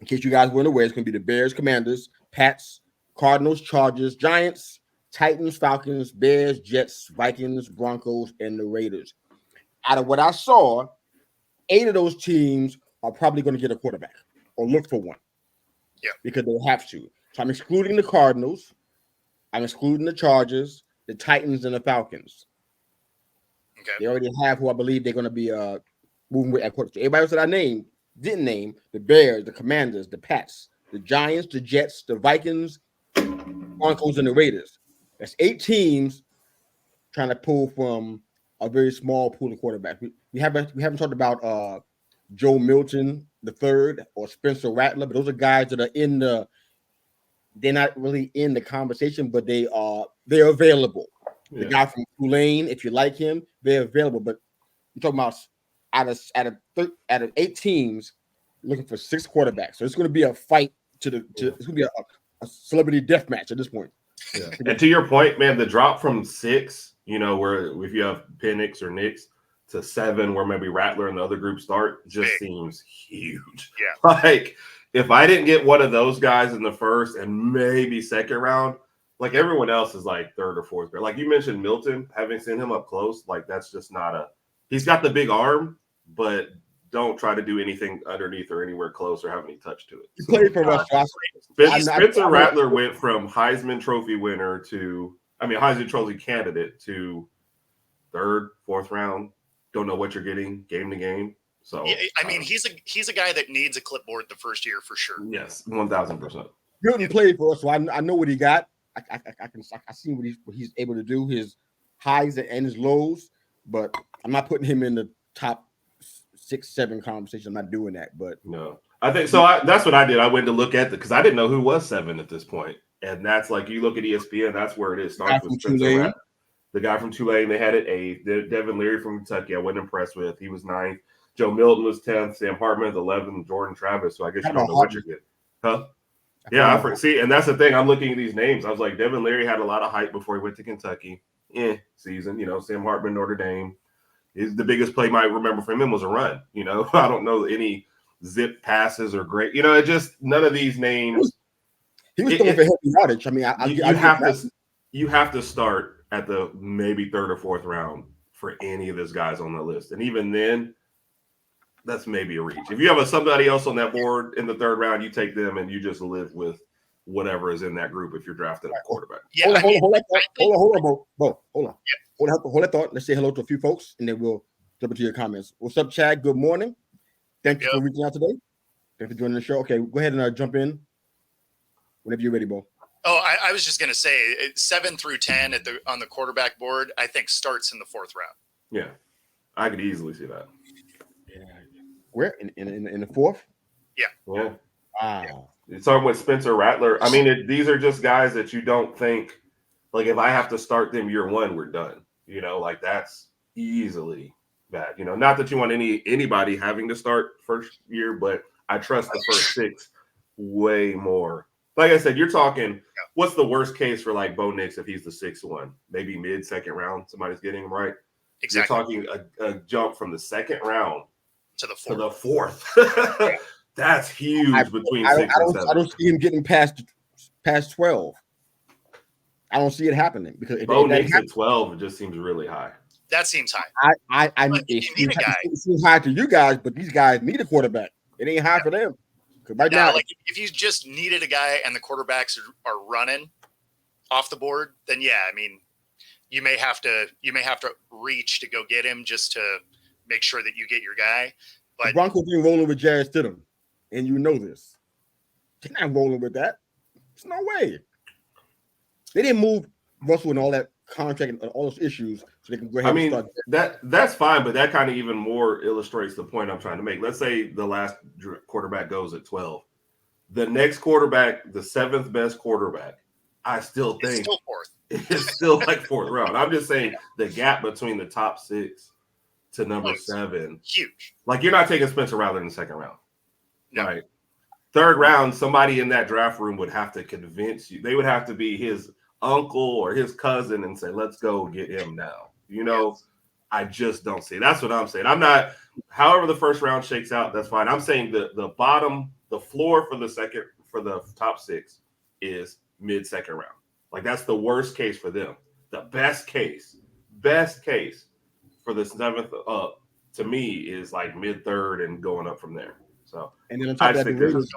In case you guys weren't aware, it's going to be the Bears, Commanders, Pats, Cardinals, Chargers, Giants, Titans, Falcons, Bears, Jets, Vikings, Broncos, and the Raiders. Out of what I saw, 8 of those teams are probably going to get a quarterback or look for one. Yeah. Because they have to. So I'm excluding the Cardinals. I'm excluding the Chargers, the Titans, and the Falcons. Okay. They already have who I believe they're going to be moving with at quarterback. So everybody else that I didn't name the Bears, the Commanders, the Pats, the Giants, the Jets, the Vikings, Broncos, and the Raiders. That's 8 teams trying to pull from a very small pool of quarterbacks. We haven't talked about Joe Milton III or Spencer Rattler, but those are guys that are they're not really in the conversation, but they're available. Yeah. The guy from Tulane, if you like him, they're available. But you're talking about out of 8 teams looking for 6 quarterbacks. So it's going to be a fight it's going to be a celebrity death match at this point. Yeah. And to your point, man, the drop from 6, where if you have Penix or Nix to 7, where maybe Rattler and the other group start, just seems huge. Yeah. Like if I didn't get one of those guys in the first and maybe second round, like everyone else is like 3rd or 4th grade. Like you mentioned Milton, having seen him up close, like that's just not he's got the big arm, but don't try to do anything underneath or anywhere close or have any touch to it. He played for us. Spencer Rattler went from Heisman Trophy winner Heisman Trophy candidate to 3rd, 4th round. Don't know what you're getting game to game. So yeah, he's a guy that needs a clipboard the first year for sure. Yes, 1,000%. Milton played for us, so I know what he got. I see what he's able to do, his highs and his lows, but I'm not putting him in the top 6, 7 conversation. I'm not doing that, but no, I think so. That's what I did. I went to look at because I didn't know who was 7 at this point, and that's like you look at ESPN. That's where it is. Starts with Spencer Rattler. The guy from Tulane, they had it 8th. Devin Leary from Kentucky, I wasn't impressed with. He was 9th. Joe Milton was 10th. Sam Hartman was 11th. Jordan Travis. So I guess you don't know what you're getting, huh? Yeah, see, and that's the thing. I'm looking at these names. I was like, Devin Leary had a lot of hype before he went to Kentucky. season. Sam Hartman, Notre Dame. The biggest play might remember from him was a run. I don't know any zip passes or great. It just none of these names. He was throwing for heavy yardage. I mean, you have to start at the maybe third or fourth round for any of these guys on the list, and even then, that's maybe a reach. If you have somebody else on that board in the third round, you take them and you just live with whatever is in that group if you're drafting a quarterback. Yeah, hold on, Bo. Hold on. Yeah. Hold that thought. Let's say hello to a few folks, and then we'll jump into your comments. What's up, Chad? Good morning. Thank you for reaching out today. Thanks for joining the show. Okay, go ahead and jump in whenever you're ready, Bo. Oh, I was just going to say 7 through 10 on the quarterback board, I think starts in the fourth round. Yeah, I could easily see that. Yeah. Where? In the fourth? Yeah. Yeah. Wow. It's starting with Spencer Rattler. I mean, these are just guys that you don't think, like, if I have to start them year one, we're done. Like that's easily bad. Not that you want anybody having to start first year, but I trust the first 6 way more. Like I said, you're talking, what's the worst case for like Bo Nix if he's the 6th one? Maybe mid-second round, somebody's getting him right. Exactly. You're talking a jump from the 2nd round to the 4th. That's huge between 6 and 7. I don't see him getting past 12. I don't see it happening because Bo Nix at 12, it just seems really high. That seems high. It seems high to you guys, but these guys need a quarterback. It ain't high for them. Right now, like if you just needed a guy and the quarterbacks are running off the board, then I mean, you may have to reach to go get him just to make sure that you get your guy. But the Broncos been rolling with Jarrett Stidham, and you know this. They're not rolling with that. There's no way. They didn't move Russell and all that contract and all those issues so they can go ahead and start. That's fine, but that kind of even more illustrates the point I'm trying to make. Let's say the last quarterback goes at 12. The next quarterback, the 7th best quarterback, I still think it's still like 4th round. I'm just saying the gap between the top 6 to number 7, huge. Like you're not taking Spencer Rattler in the 2nd round. No. Right. 3rd round, somebody in that draft room would have to convince you. They would have to be his uncle or his cousin and say, let's go get him now. I just don't see it. That's what I'm saying. I'm not, however the 1st round shakes out, that's fine. I'm saying the bottom, the floor for the top 6 is mid-2nd round. Like that's the worst case for them. The best case for the 7th up to me is like mid-3rd and going up from there. So, and then on top of that, the Raiders,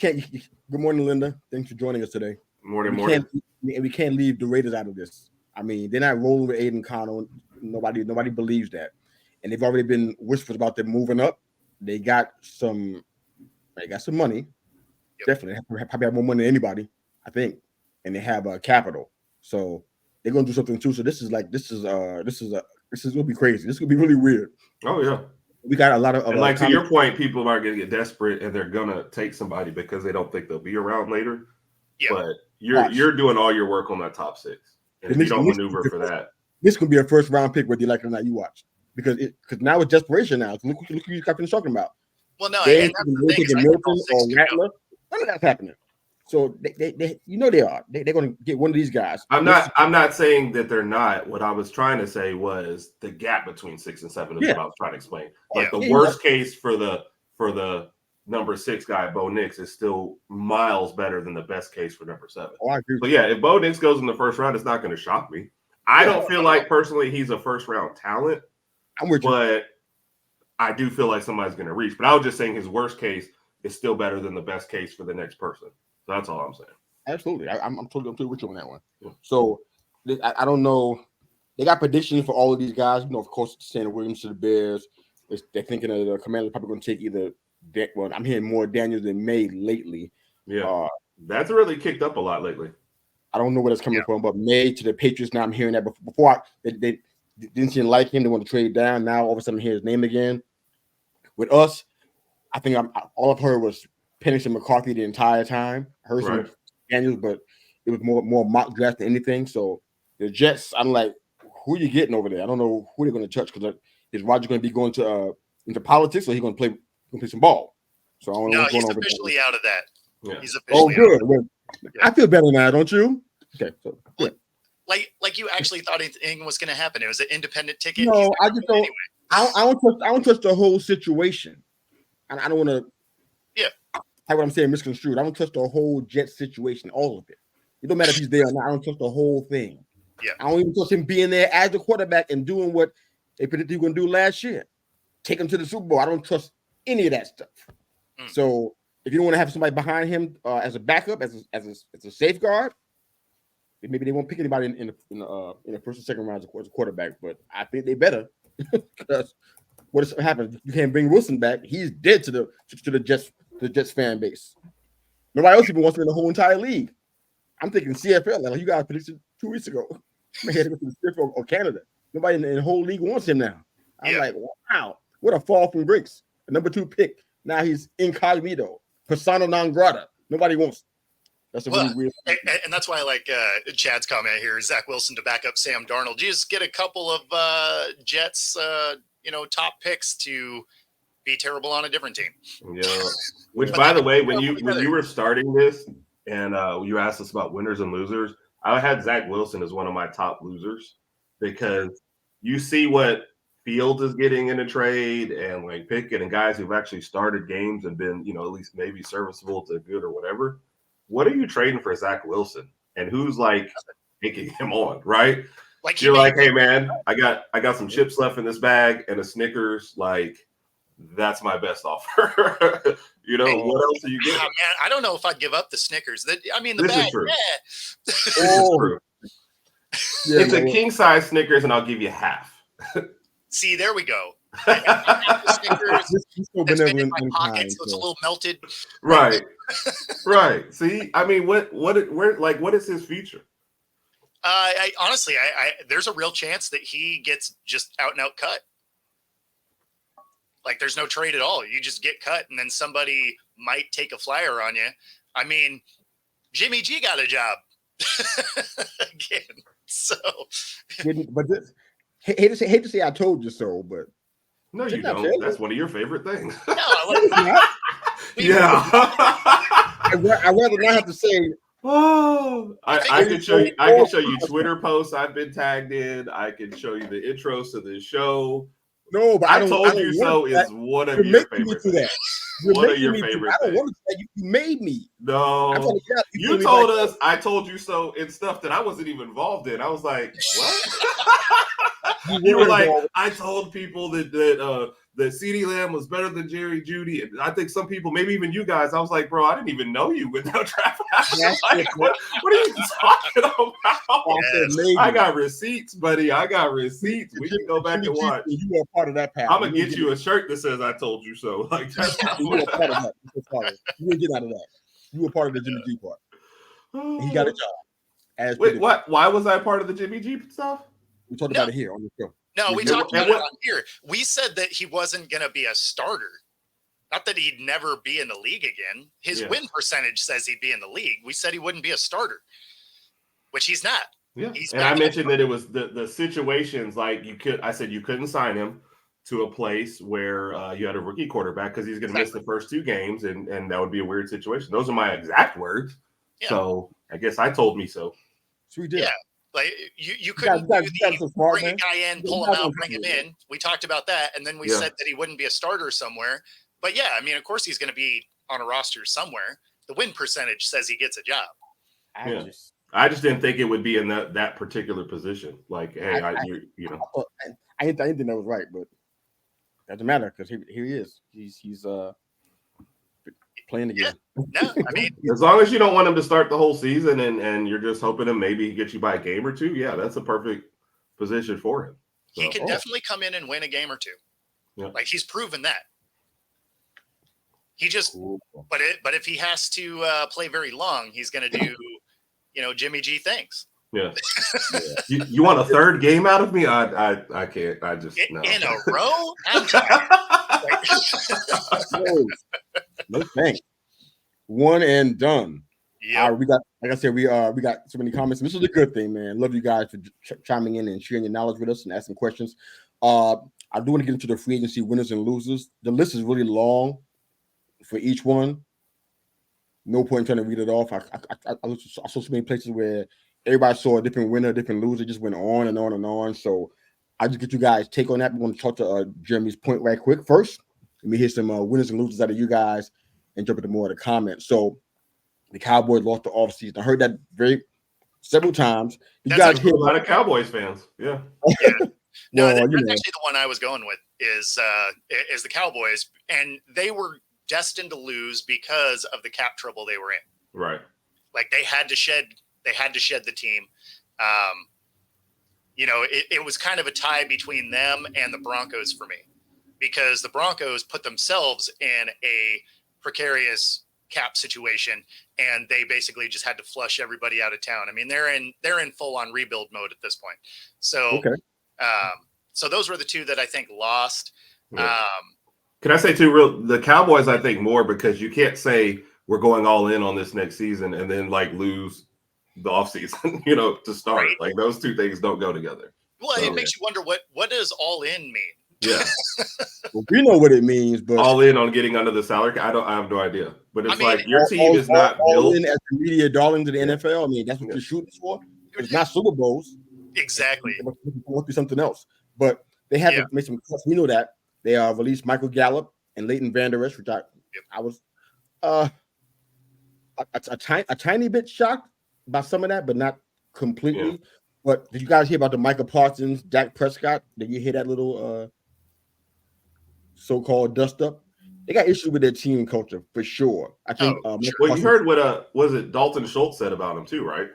good morning, Linda. Thanks for joining us today. Morning. We can't leave the Raiders out of this. I mean, they're not rolling with Aiden Connell. Nobody believes that. And they've already been whispers about them moving up. They got some money. Yep. Definitely. Probably have more money than anybody, I think. And they have capital. So they're gonna do something too. So this is gonna be crazy. This is gonna be really weird. Oh yeah. We got a lot of and like to your point, people are gonna get desperate and they're gonna take somebody because they don't think they'll be around later. Yeah. But you're doing all your work on that top 6. And if you don't maneuver for that. This could be a 1st round pick, whether you like it or not, you watch. Because now it's desperation now. Look who you got talking about. Well, no, and that's the thing. Milton or Rattler. None of that's happening. So they they are. They're going to get one of these guys. I'm not saying that they're not. What I was trying to say was the gap between 6 and 7 is what I was trying to explain. Like the worst case for the number 6 guy, Bo Nix, is still miles better than the best case for number 7. Oh, I agree. So if Bo Nix goes in the 1st round, it's not going to shock me. I don't feel like personally he's a 1st round talent. I'm with you. But I do feel like somebody's going to reach. But I was just saying his worst case is still better than the best case for the next person. So that's all I'm saying. Absolutely. I'm totally with you on that one. Yeah. So I don't know. They got predictions for all of these guys. Of course, Santa Williams to the Bears. They're thinking of the Commanders probably going to take either. Well, I'm hearing more Daniels than May lately. Yeah. That's really kicked up a lot lately. I don't know where that's coming from, but May to the Patriots. Now I'm hearing that before they didn't seem like him. They want to trade down. Now all of a sudden, hear his name again. With us, I think all I've heard was Pennington McCarthy the entire time. I heard some Daniels, but it was more mock draft than anything. So the Jets, I'm like, who are you getting over there? I don't know who they're going to touch because is Roger going to be going to into politics or he's going to play some ball? So I don't know. No, he's officially out of that. Yeah. He's officially good. Well, I feel better now, don't you? Okay. So, well, Like you actually thought anything was going to happen. It was an independent ticket. No, I just don't. Anyway. I don't touch the whole situation, and I don't want to. Yeah, have what I'm saying misconstrued. I don't touch the whole Jet situation, all of it. It don't matter if he's there or not. I don't touch the whole thing. Yeah, I don't even touch him being there as the quarterback and doing what they predicted he was going to do last year. Take him to the Super Bowl. I don't trust any of that stuff. So if you don't want to have somebody behind him as a backup, as a safeguard, maybe they won't pick anybody in the first or second round as a quarterback. But I think they better because what has happened? You can't bring Wilson back. He's dead to the Jets fan base. Nobody else even wants him in the whole entire league. I'm thinking CFL. Like you guys predicted 2 weeks ago. Man, had to go to the CFL or Canada. Nobody in the whole league wants him now. I'm like, wow, what a fall from grace. The number 2 pick. Now he's incognito, persona non grata. Nobody wants him. That's a really weird thing. And that's why I like Chad's comment here, Zach Wilson to back up Sam Darnold. You just get a couple of Jets, top picks to be terrible on a different team. Yeah. Which, by the way, when you were starting this and you asked us about winners and losers, I had Zach Wilson as one of my top losers because you see what Fields is getting in a trade and like Pickett and guys who've actually started games and been, at least maybe serviceable to good or whatever. What are you trading for Zach Wilson? And who's like taking him on, right? Like you're like, hey man, I got some chips left in this bag and a Snickers. Like, that's my best offer. What else are you getting? Man, I don't know if I'd give up the Snickers. The this bag, is true. Yeah. This is true. Yeah, it's a king size Snickers, and I'll give you half. See, there we go. I the Snickers. It's been in my pocket, so it's a little melted. Right. Right. See, I mean, what is his future? Honestly, there's a real chance that he gets just out and out cut. Like there's no trade at all. You just get cut, and then somebody might take a flyer on you. I mean, Jimmy G got a job again. So, but hate to say I told you so, but no, you don't. That's one of your favorite things. No, yeah. I'd rather not have to say. Oh, I can show you. I can show you Twitter posts I've been tagged in. I can show you the intros to the show. No, but I told you so is one of your favorite things. One of your favorite things. I don't want to say you made me. No, you told us. I told you so in stuff that I wasn't even involved in. I was like, what? You were like, I told people that CeeDee Lamb was better than Jerry Jeudy. And I think some people, maybe even you guys, I was like, bro, I didn't even know you without draft. Like, what are you talking about? Yes. I got receipts, buddy. I got receipts. We can go back and watch. You were a part of that path. I'm going to get you a shirt that says I told you so. Like, that's not you were a part of that. You didn't get out of that. You were part of the Jimmy G part. He got a job. Wait, what? Why was I part of the Jimmy G stuff? We talked about it here on the show. No, we talked about it on here. We said that he wasn't going to be a starter. Not that he'd never be in the league again. His win percentage says he'd be in the league. We said he wouldn't be a starter, which he's not. Yeah. And I mentioned that it was the situations like I said you couldn't sign him to a place where you had a rookie quarterback because he's going to miss the first 2 games and that would be a weird situation. Those are my exact words. Yeah. So I guess I told me so. So we did. Yeah. Like you couldn't bring a guy in, pull him out, bring him in. We talked about that, and then we said that he wouldn't be a starter somewhere. But yeah, I mean, of course he's going to be on a roster somewhere. The win percentage says he gets a job. I just didn't think it would be in that particular position. Like, hey, I didn't think that was right, but it doesn't matter because here he is. He's playing again. No, I mean, as long as you don't want him to start the whole season and you're just hoping to maybe get you by a game or 2, yeah, that's a perfect position for him. So, he can definitely come in and win a game or 2. Yeah. Like he's proven that. He just, but if he has to play very long, he's going to do, Jimmy G things. Yeah. You want a third game out of me? I can't. I just no. In a row. No thanks. One and done. Yeah. We got, like I said, we got so many comments. This is a good thing, man. Love you guys for chiming in and sharing your knowledge with us and asking questions. I do want to get into the free agency winners and losers. The list is really long for each one. No point in trying to read it off. I saw so many places where everybody saw a different winner, different loser, just went on and on and on. So I just get you guys take on that. We're going to talk to Jeremy's point right quick first. Let me hear some winners and losers out of you guys and jump into more of the comments. So the Cowboys lost the offseason. I heard that several times. You guys hear a lot of Cowboys fans. Yeah. Yeah. No, Well, that's actually the one I was going with is the Cowboys, and they were destined to lose because of the cap trouble they were in. Right. Like they had to shed the team. It was kind of a tie between them and the Broncos for me, because the Broncos put themselves in a precarious cap situation, and they basically just had to flush everybody out of town. I mean, they're in full on rebuild mode at this point. So, okay. So those were the two that I think lost. Yeah. Can I say too, the Cowboys, I think more because you can't say we're going all in on this next season and then like lose the offseason, to start. Right. Like those two things don't go together. Well, it makes you wonder what does all in mean? Yeah. Well, we know what it means, but all in on getting under the salary. I have no idea. But it's like your team is not built in as the media darlings of the NFL. I mean, that's what you're shooting for. It's not Super Bowls. Exactly. It must be something else. But they have to make some cuts. We know that. They released Michael Gallup and Leighton Vander Esch, which I was a tiny bit shocked by some of that, but not completely. Yeah. But did you guys hear about the Micah Parsons, Dak Prescott? Did you hear that little so-called dust up? They got issues with their team culture for sure. I think. Well, you heard what was it Dalton Schultz said about him too, right?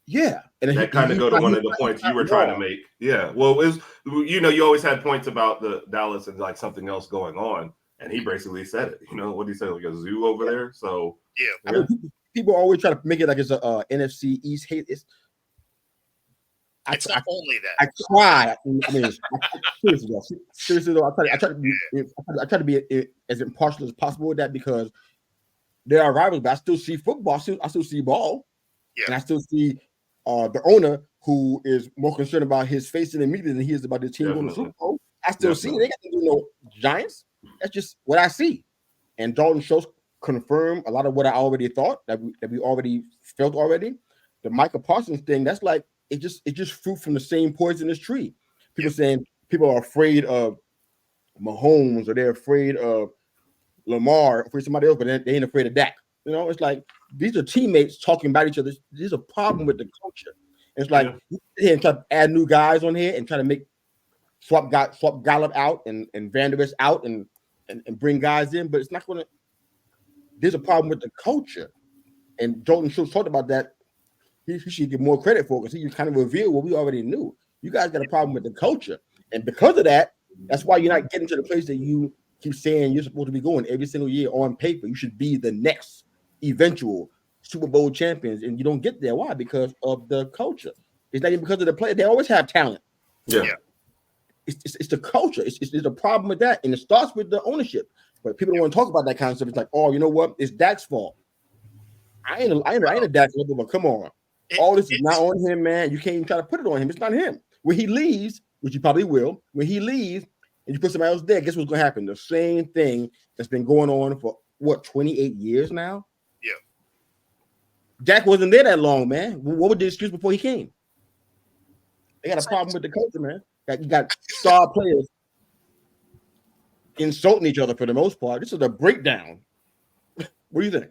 Yeah, and that kind of go to one of the points you were trying to make. Yeah, well, it was, you always had points about the Dallas and like something else going on, and he basically said it. What did he say? Like a zoo over there. So yeah, I mean, people always try to make it like it's a NFC East hate. It's not only that. I try. I mean, seriously though, I try to be as impartial as possible with that, because there are rivals, but I still see football. I still see ball, and I still see the owner who is more concerned about his face in the media than he is about the team going to the Super Bowl. I still see it. They got to do no Giants. That's just what I see. And Dalton Schultz confirmed a lot of what I already thought, that we already felt already. The Micah Parsons thing, that's like it just fruit from the same poisonous tree. People saying people are afraid of Mahomes, or they're afraid of Lamar, afraid of somebody else, but they ain't afraid of Dak. It's like these are teammates talking about each other. There's a problem with the culture. It's like you sit here and try to add new guys on here and try to make swap Gallup out and Van Der Esch out and bring guys in, but it's not going to. There's a problem with the culture, and Dalton Schultz talked about that. He should get more credit for it, because he kind of revealed what we already knew. You guys got a problem with the culture, and because of that, that's why you're not getting to the place that you keep saying you're supposed to be going every single year on paper. You should be the next eventual Super Bowl champions, and you don't get there. Why? Because of the culture. It's not even because of the player. They always have talent. Yeah. It's the culture. It's a problem with that, and it starts with the ownership. But people don't want to talk about that kind of stuff. It's like, oh, you know what? It's Dak's fault. I ain't a Dak lover, but come on. All this is not on him, man. You can't even try to put it on him. It's not him. When he leaves, which he probably will, when he leaves and you put somebody else there, guess what's going to happen? The same thing that's been going on for, 28 years now? Yeah. Dak wasn't there that long, man. What was the excuse before he came? They got a problem with the culture, man. You got star players insulting each other for the most part. This is a breakdown. What do you think?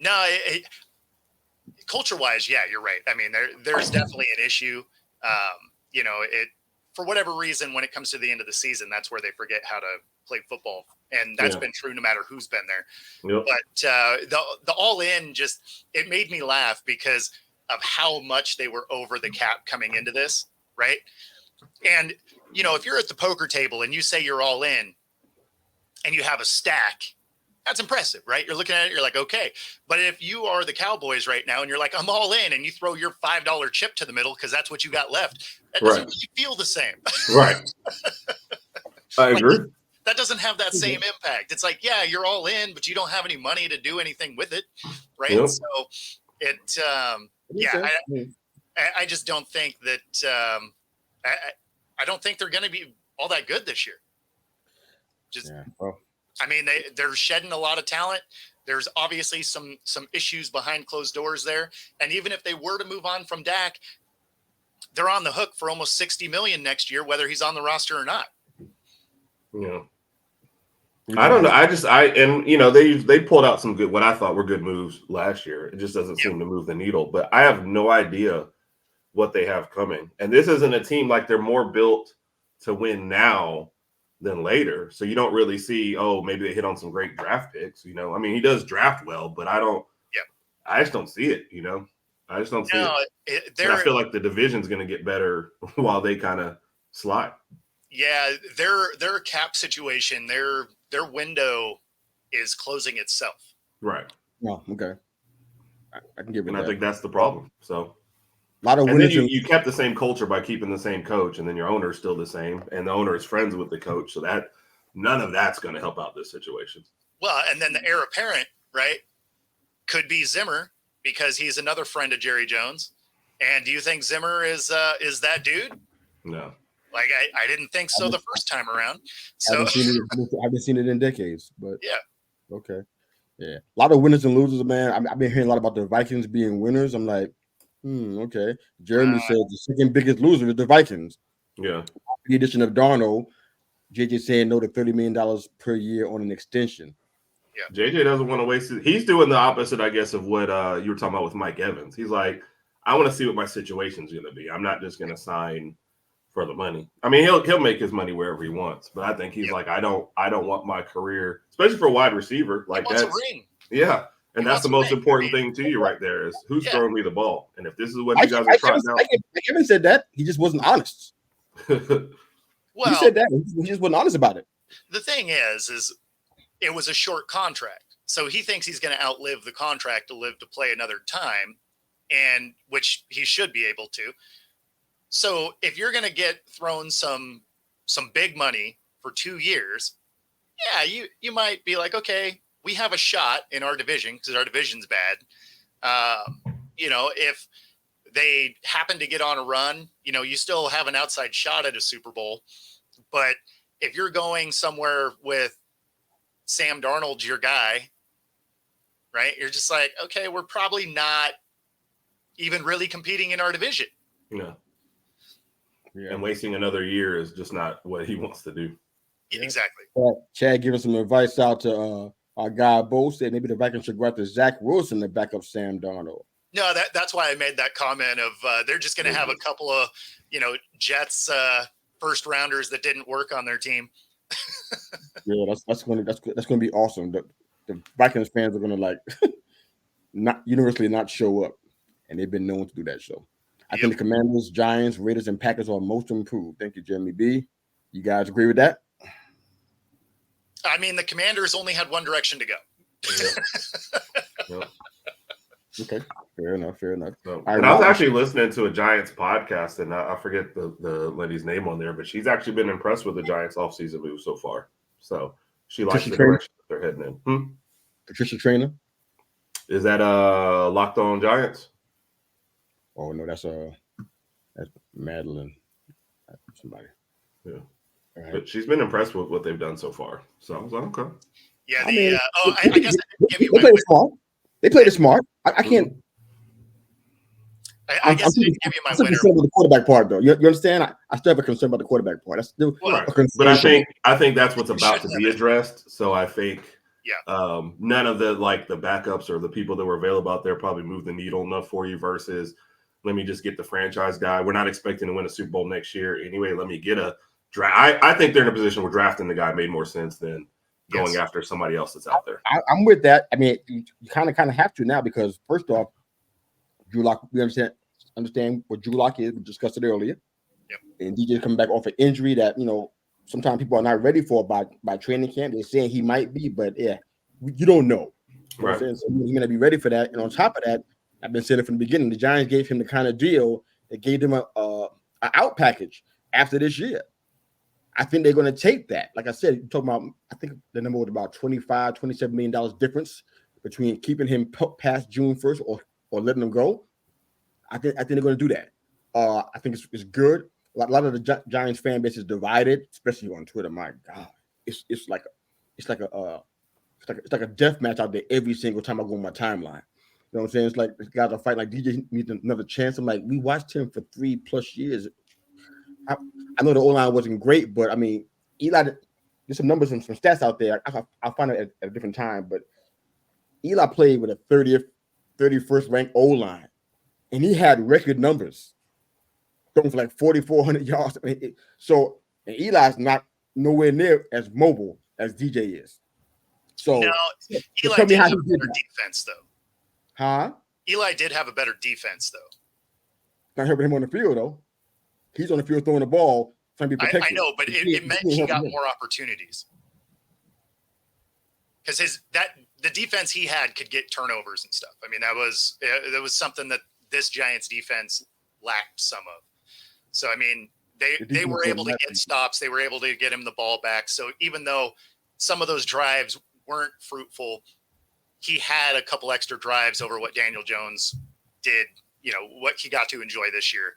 No, culture-wise, yeah, you're right. I mean, there's definitely an issue. For whatever reason, when it comes to the end of the season, that's where they forget how to play football, and that's been true no matter who's been there. Yep. But the all-in it made me laugh because of how much they were over the cap coming into this, right? And if you're at the poker table and you say you're all in, and you have a stack, that's impressive, right? You're looking at it, you're like, okay. But if you are the Cowboys right now and you're like, I'm all in, and you throw your $5 chip to the middle because that's what you got left, that doesn't really feel the same. Right. I agree. That doesn't have that same impact. It's like, yeah, you're all in, but you don't have any money to do anything with it, right? Yep. So I just don't think that I don't think they're going to be all that good this year. I mean, they're shedding a lot of talent. There's obviously some issues behind closed doors there. And even if they were to move on from Dak, they're on the hook for almost $60 million next year, whether he's on the roster or not. Yeah. I don't know. They pulled out some good, what I thought were good moves last year. It just doesn't seem to move the needle. But I have no idea what they have coming. And this isn't a team like they're more built to win now than later. So you don't really see, maybe they hit on some great draft picks. I mean, he does draft well, but I just don't see it. I just don't see it. And I feel like the division's going to get better while they kind of slide. Yeah, their cap situation, their window is closing itself. Right. Oh, okay. I can give it. And I think that's the problem. So a lot of and then you kept the same culture by keeping the same coach, and then your owner is still the same, and the owner is friends with the coach. So that none of that's going to help out this situation. Well, and then the heir apparent, right, could be Zimmer because he's another friend of Jerry Jones. And do you think Zimmer is that dude? No. Like I didn't think so the first time around. So I haven't seen it in decades, but yeah. Okay. Yeah. A lot of winners and losers, man. I've been hearing a lot about the Vikings being winners. I'm like, okay. Jeremy said the second biggest loser is the Vikings. Yeah. The addition of Darnold, JJ saying no to $30 million per year on an extension. Yeah. JJ doesn't want to waste it. He's doing the opposite, I guess, of what you were talking about with Mike Evans. He's like, I want to see what my situation's going to be. I'm not just going to sign for the money. I mean, he'll make his money wherever he wants, but I think he's like, I don't want my career, especially for a wide receiver, like that's a ring. Yeah, and that's the most important thing to you right there is who's throwing me the ball, and if this is what you guys are trying out. Kevin said that he just wasn't honest. Well, he said that he just wasn't honest about it. The thing is it was a short contract, so he thinks he's going to outlive the contract to live to play another time, and which he should be able to. So if you're going to get thrown some big money for 2 years, yeah, you might be like, okay, we have a shot in our division because our division's bad. If they happen to get on a run, you still have an outside shot at a Super Bowl. But if you're going somewhere with Sam Darnold, your guy, right? You're just like, okay, we're probably not even really competing in our division. No. Yeah. And wasting another year is just not what he wants to do. Yeah, exactly. Chad giving some advice out to our guy Bo said maybe the Vikings should go after Zach Wilson to back up Sam Darnold. No, that's why I made that comment of they're just going to have a couple of Jets first rounders that didn't work on their team. Yeah, that's going to be awesome. The Vikings fans are going to not universally not show up, and they've been known to do that. So I think the Commanders, Giants, Raiders, and Packers are most improved. Thank you, Jeremy B. You guys agree with that? I mean, the Commanders only had one direction to go. Yeah. Okay, fair enough. So, and I was actually listening to a Giants podcast, and I forget the lady's name on there, but she's actually been impressed with the Giants offseason move so far. So she likes the direction that they're heading in. Patricia Traynor? Is that Locked On Giants? Oh no, that's Madeline. Somebody. Yeah. Right. But she's been impressed with what they've done so far. So I was like, okay. Yeah, I guess they played it smart. They played it smart. I can't. I guess I didn't give you my winner. I'm concerned about the quarterback part, though. You understand? I still have a concern about the quarterback part. That's still right. But I think that's what's about to be addressed. So I think none of the backups or the people that were available out there probably moved the needle enough for you versus let me just get the franchise guy. We're not expecting to win a Super Bowl next year anyway. Let me get a draft. I think they're in a position where drafting the guy made more sense than going after somebody else that's out there. I'm with that. I mean, you kind of have to now because first off, Drew Lock, we understand what Drew Lock is. We discussed it earlier. Yep. And DJ coming back off an injury that sometimes people are not ready for by training camp. They're saying he might be, but you don't know. Right. So he's going to be ready for that. And on top of that, I've been saying it from the beginning. The Giants gave him the kind of deal that gave them a out package after this year. I think they're going to take that. Like I said, you're talking about, I think the number was about $27 million difference between keeping him past June 1st or letting him go. I think they're going to do that. I think it's good. A lot of the Giants fan base is divided, especially on Twitter. My God, it's like a it's like a death match out there every single time I go on my timeline. You know what I'm saying? It's like guys are fighting like DJ needs another chance. I'm like, we watched him for 3+ years. I know the O-line wasn't great, but I mean, Eli, there's some numbers and some stats out there. I'll find it at a different time, but Eli played with a 30th, 31st ranked O-line, and he had record numbers, throwing for like 4,400 yards. I mean, and Eli's not nowhere near as mobile as DJ is. So no, Eli tell me did how have he a did better that. defense, though. Huh? Eli did have a better defense, though. Not helping him on the field, though. He's on the field throwing the ball, trying to be protected. I know, but it meant he got more opportunities. Because the defense he had could get turnovers and stuff. I mean, that was something that this Giants defense lacked some of. So I mean, they were able to get stops. They were able to get him the ball back. So even though some of those drives weren't fruitful, he had a couple extra drives over what Daniel Jones did. You know what he got to enjoy this year.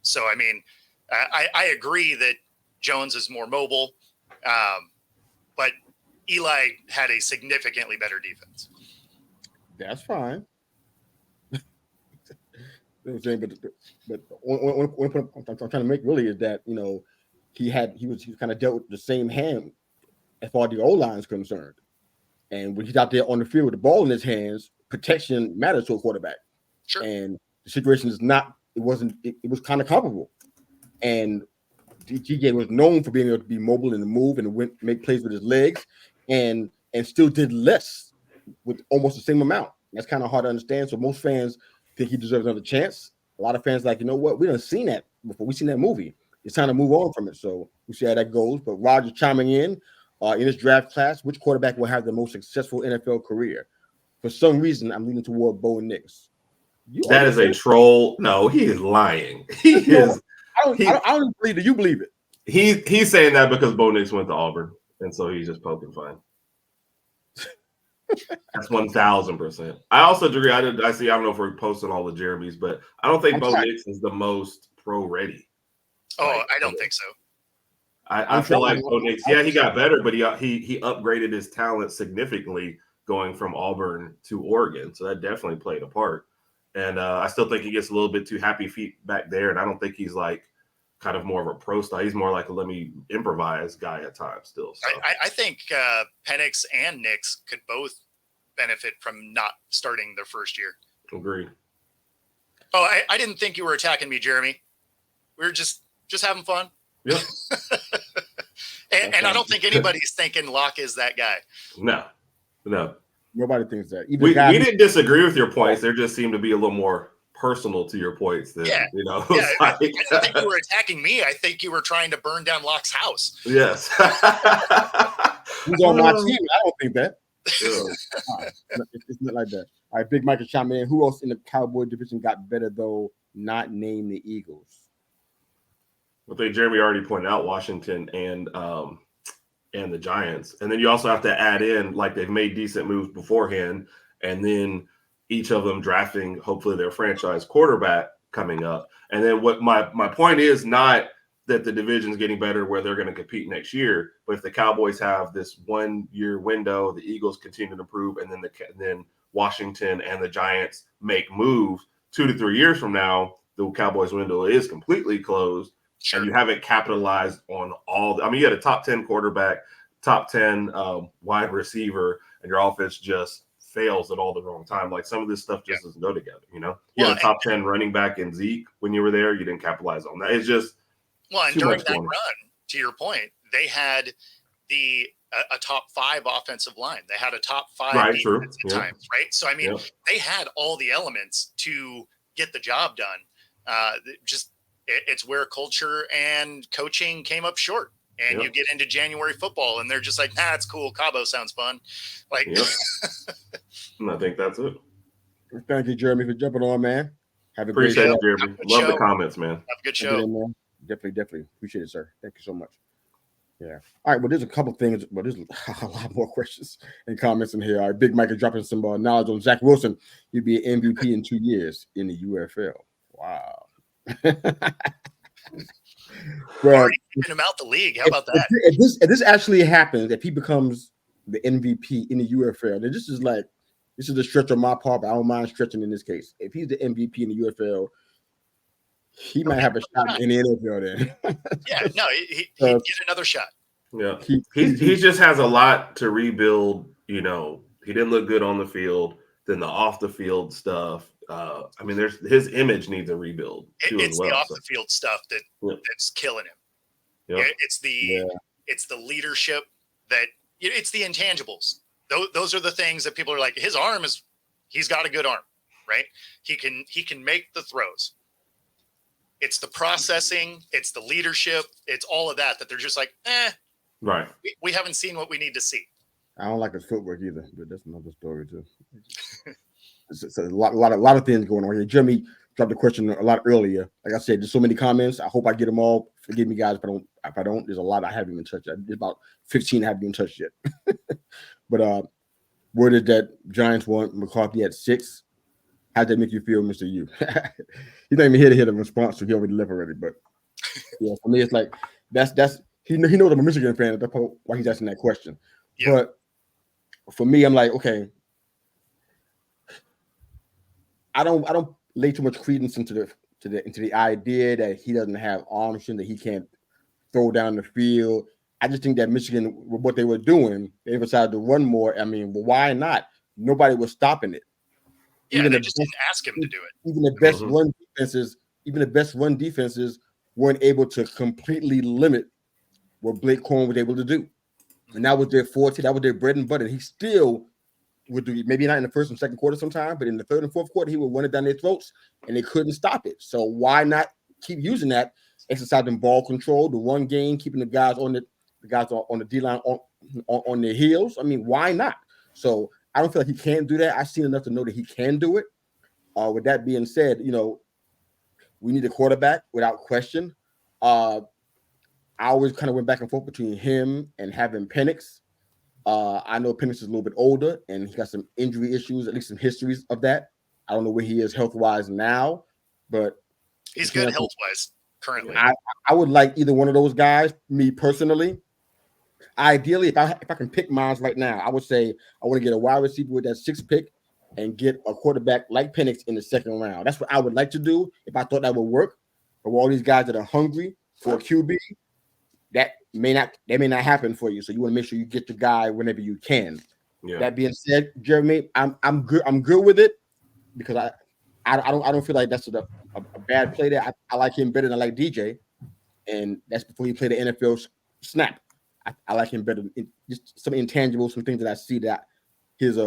So I mean, I agree that Jones is more mobile, but Eli had a significantly better defense. That's fine. You know what I'm saying? But what I'm trying to make really is that, you know, he was kind of dealt with the same hand as far as the O-line is concerned. And when he's out there on the field with the ball in his hands, protection matters to a quarterback. Sure. And the situation is not, it was kind of comparable. And DJ was known for being able to be mobile and move and make plays with his legs, and still did less with almost the same amount. That's kind of hard to understand. So most fans think he deserves another chance. A lot of fans like, you know what, we done seen that before. We seen that movie. It's time to move on from it. So we'll see how that goes. But Roger chiming in this draft class, which quarterback will have the most successful NFL career? For some reason, I'm leaning toward Bo Nix. That is a troll. No, he is lying. He is. I don't believe it. You believe it. He's saying that because Bo Nix went to Auburn, and so he's just poking fun. That's 1,000%. I also agree. I don't know if we're posting all the Jeremys, but I don't think Bo Nix is the most pro ready. Oh, I don't think so. I feel like Bo Nix, he got better, but he upgraded his talent significantly going from Auburn to Oregon. So that definitely played a part. And I still think he gets a little bit too happy feet back there. And I don't think he's like kind of more of a pro style. He's more like a let me improvise guy at times still. So. I think Penix and Nix could both benefit from not starting their first year. Agreed. Oh, I didn't think you were attacking me, Jeremy. We were just having fun. Yeah. and I don't think anybody's thinking Locke is that guy. No. Nobody thinks that. We didn't disagree with your points. There just seemed to be a little more personal to your points than, you know. Yeah, I think you were attacking me. I think you were trying to burn down Locke's house. Yes. He's on my team. I don't think that. It's not like that. All right, Big Mike is chiming in. Who else in the Cowboy division got better, though, not name the Eagles? I think Jeremy already pointed out Washington and the Giants. And then you also have to add in, like, they've made decent moves beforehand, and then each of them drafting, hopefully, their franchise quarterback coming up. And then what my point is not that the division's getting better where they're going to compete next year, but if the Cowboys have this 1 year window, the Eagles continue to improve, and then Washington and the Giants make moves 2 to 3 years from now, the Cowboys window is completely closed. Sure. And you haven't capitalized on you had a top 10 quarterback, top 10 wide receiver, and your offense just fails at all the wrong time. Like some of this stuff just doesn't go together, you know? You had a top 10 running back in Zeke when you were there. You didn't capitalize on that. It's just and during that run, to your point, they had a top 5 offensive line. They had a top 5 defense at times, right? So, I mean, they had all the elements to get the job done. It's where culture and coaching came up short. And you get into January football, and they're just like, nah, it's cool. Cabo sounds fun. Like, and I think that's it. Thank you, Jeremy, for jumping on, man. Have a Appreciate great it, Jeremy. Love the comments, man. Have a good show. Definitely. Appreciate it, sir. Thank you so much. Yeah. All right. Well, there's a couple things, but there's a lot more questions and comments in here. All right. Big Mike is dropping some knowledge on Zach Wilson. He'll be an MVP in 2 years in the UFL. Wow. Already keeping him out the league. How about that? If this actually happens, if he becomes the MVP in the UFL. This is a stretch on my part, but I don't mind stretching in this case. If he's the MVP in the UFL, he might have a shot in the NFL then. Yeah, no, he'd get another shot. Yeah, he just has a lot to rebuild. You know, he didn't look good on the field. Then the off the field stuff. I mean, his image needs a rebuild too. It's as well, the off the field stuff that's killing him. Yeah. It's the leadership it's the intangibles. Those are the things that people are like, he's got a good arm, right? He can make the throws. It's the processing, it's the leadership, it's all of that they're just like, right. We haven't seen what we need to see. I don't like his footwork either, but that's another story too. It's a lot of things going on here. Jeremy dropped the question a lot earlier. Like I said, there's so many comments. I hope I get them all. Forgive me, guys, if I don't, there's a lot I haven't even touched. There's about 15 I haven't even touched yet. But word is that Giants want McCarthy at 6. How'd that make you feel, Mr. U? He's not even here to hear the response, so he already left already. But yeah, for me, it's like that's he knows I'm a Michigan fan. That's why he's asking that question. Yeah. But for me, I'm like, okay, I don't lay too much credence into the idea that he doesn't have arm strength, that he can't throw down the field. I just think that Michigan, what they were doing, they decided to run more. I mean, well, why not? Nobody was stopping it. Yeah, even they just didn't ask him to do it. Even the best run defenses weren't able to completely limit what Blake Corum was able to do. And that was their forte, that was their bread and butter. He still would do, maybe not in the first and second quarter sometime, but in the third and fourth quarter, he would run it down their throats and they couldn't stop it. So why not keep using that, exercising ball control, the run game, keeping the guys on the D-line on their heels? I mean, why not? So I don't feel like he can do that. I've seen enough to know that he can do it. With that being said, we need a quarterback without question. I always kind of went back and forth between him and having Penix. I know Penix is a little bit older and he got some injury issues, at least some histories of that. I don't know where he is health-wise now, but he's good health-wise currently. I would like either one of those guys, me personally. Ideally, if I can pick mine right now, I would say I want to get a wide receiver with that 6th pick and get a quarterback like Penix in the second round. That's what I would like to do if I thought that would work. But with all these guys that are hungry for a QB, that may not happen for you. So you want to make sure you get the guy whenever you can. Yeah. That being said, Jeremy, I'm good with it because I don't feel like that's a bad play there. I like him better than I like DJ, and that's before he played the NFL snap. I like him better. Just some intangibles, some things that I see that his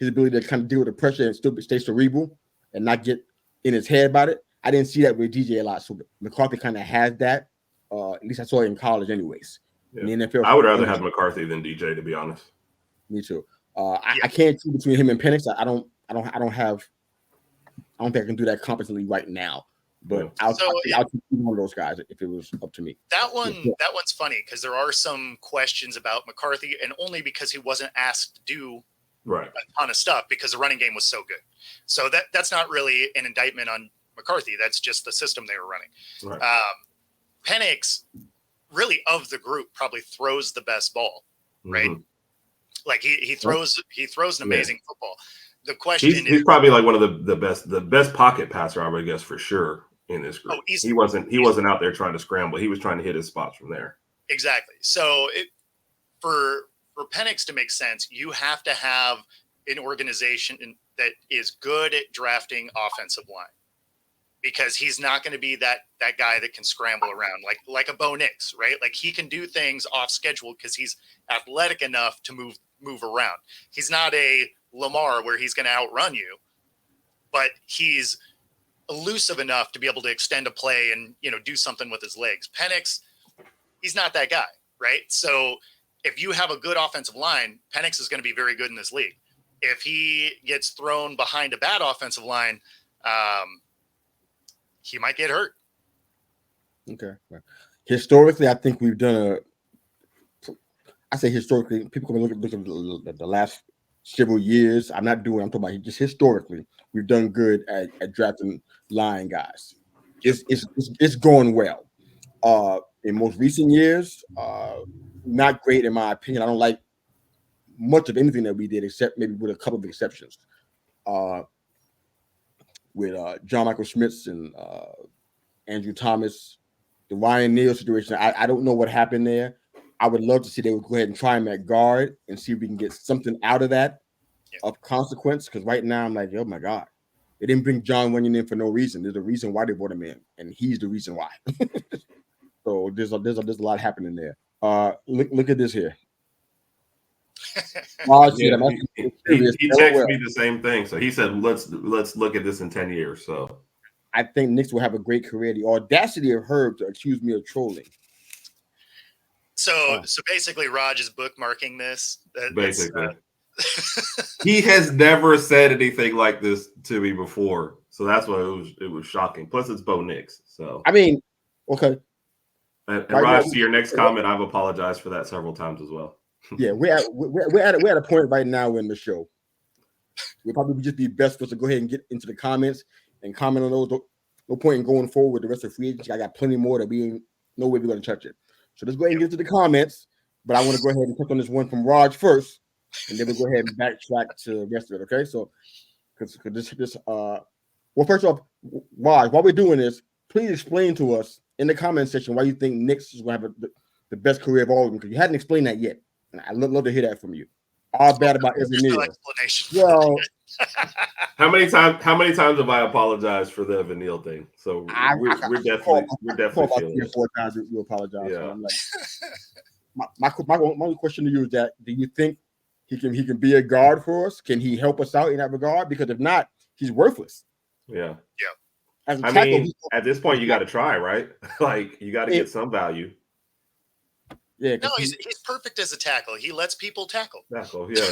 ability to kind of deal with the pressure and still stay cerebral and not get in his head about it. I didn't see that with DJ a lot. So McCarthy kind of has that. At least I saw it in college, anyways. Yeah. In the NFL, I would rather have McCarthy than DJ, to be honest. Me too. I can't choose between him and Penix. I don't think I can do that competently right now. But I'll take one of those guys if it was up to me. That one's funny because there are some questions about McCarthy, and only because he wasn't asked to do a ton of stuff because the running game was so good. So that's not really an indictment on McCarthy. That's just the system they were running. Right. Penix, really of the group, probably throws the best ball, right? Mm-hmm. Like he throws an amazing football. The question he's probably like one of the best pocket passer, I would guess, for sure. In this group, he wasn't out there trying to scramble. He was trying to hit his spots from there. Exactly. So for Penix to make sense, you have to have an organization that is good at drafting offensive line, because he's not going to be that guy that can scramble around like a Bo Nix, right? Like he can do things off schedule because he's athletic enough to move around. He's not a Lamar where he's going to outrun you, but he's elusive enough to be able to extend a play and do something with his legs. Penix, he's not that guy, right? So if you have a good offensive line, Penix is going to be very good in this league. If he gets thrown behind a bad offensive line, he might get hurt. Okay. Historically, I think we've done historically, people can look at the last several years. I'm talking about just historically, we've done good at drafting line guys. It's going well. In most recent years, not great in my opinion. I don't like much of anything that we did, except maybe with a couple of exceptions. With John Michael Schmitz and Andrew Thomas, the Ryan Neal situation, I don't know what happened there. I would love to see they would go ahead and try him at guard and see if we can get something out of that of consequence. Because right now I'm like, oh my God, they didn't bring John Runyon in for no reason. There's a reason why they brought him in, and he's the reason why. So there's a lot happening there. Look at this here. He texted me the same thing. So he said, let's look at this in 10 years. So I think Knicks will have a great career. The audacity of Herb to accuse me of trolling. So basically, Raj is bookmarking this. Basically, he has never said anything like this to me before, so that's why it was shocking. Plus, it's Bo Nix. So I mean, okay. And Raj, to your next comment, I've apologized for that several times as well. Yeah, we're at a point right now in the show. We'll probably just be best for us to go ahead and get into the comments and comment on those. No point in going forward with the rest of free agency. I got plenty more that we ain't no way we're going to touch it. So let's go ahead and get to the comments. But I want to go ahead and touch on this one from Raj first, and then we'll go ahead and backtrack to the rest of it. Okay, so because well, first off, Raj, while we're doing this, please explain to us in the comment section why you think Knicks is going to have the best career of all of them, because you hadn't explained that yet, and I'd love to hear that from you. All bad about Evan Neal. No explanation. Well, how many times have I apologized for the Evan Neal thing? So we're definitely about 3 or 4 times you apologize. Yeah. So I'm like, my only question to you is that, do you think he can be a guard for us? Can he help us out in that regard? Because if not, he's worthless. Yeah. As a tackle, at this point, you got to try, right? Like, you got to get some value. Yeah, no, he's perfect as a tackle. He lets people tackle. Tackle, yeah.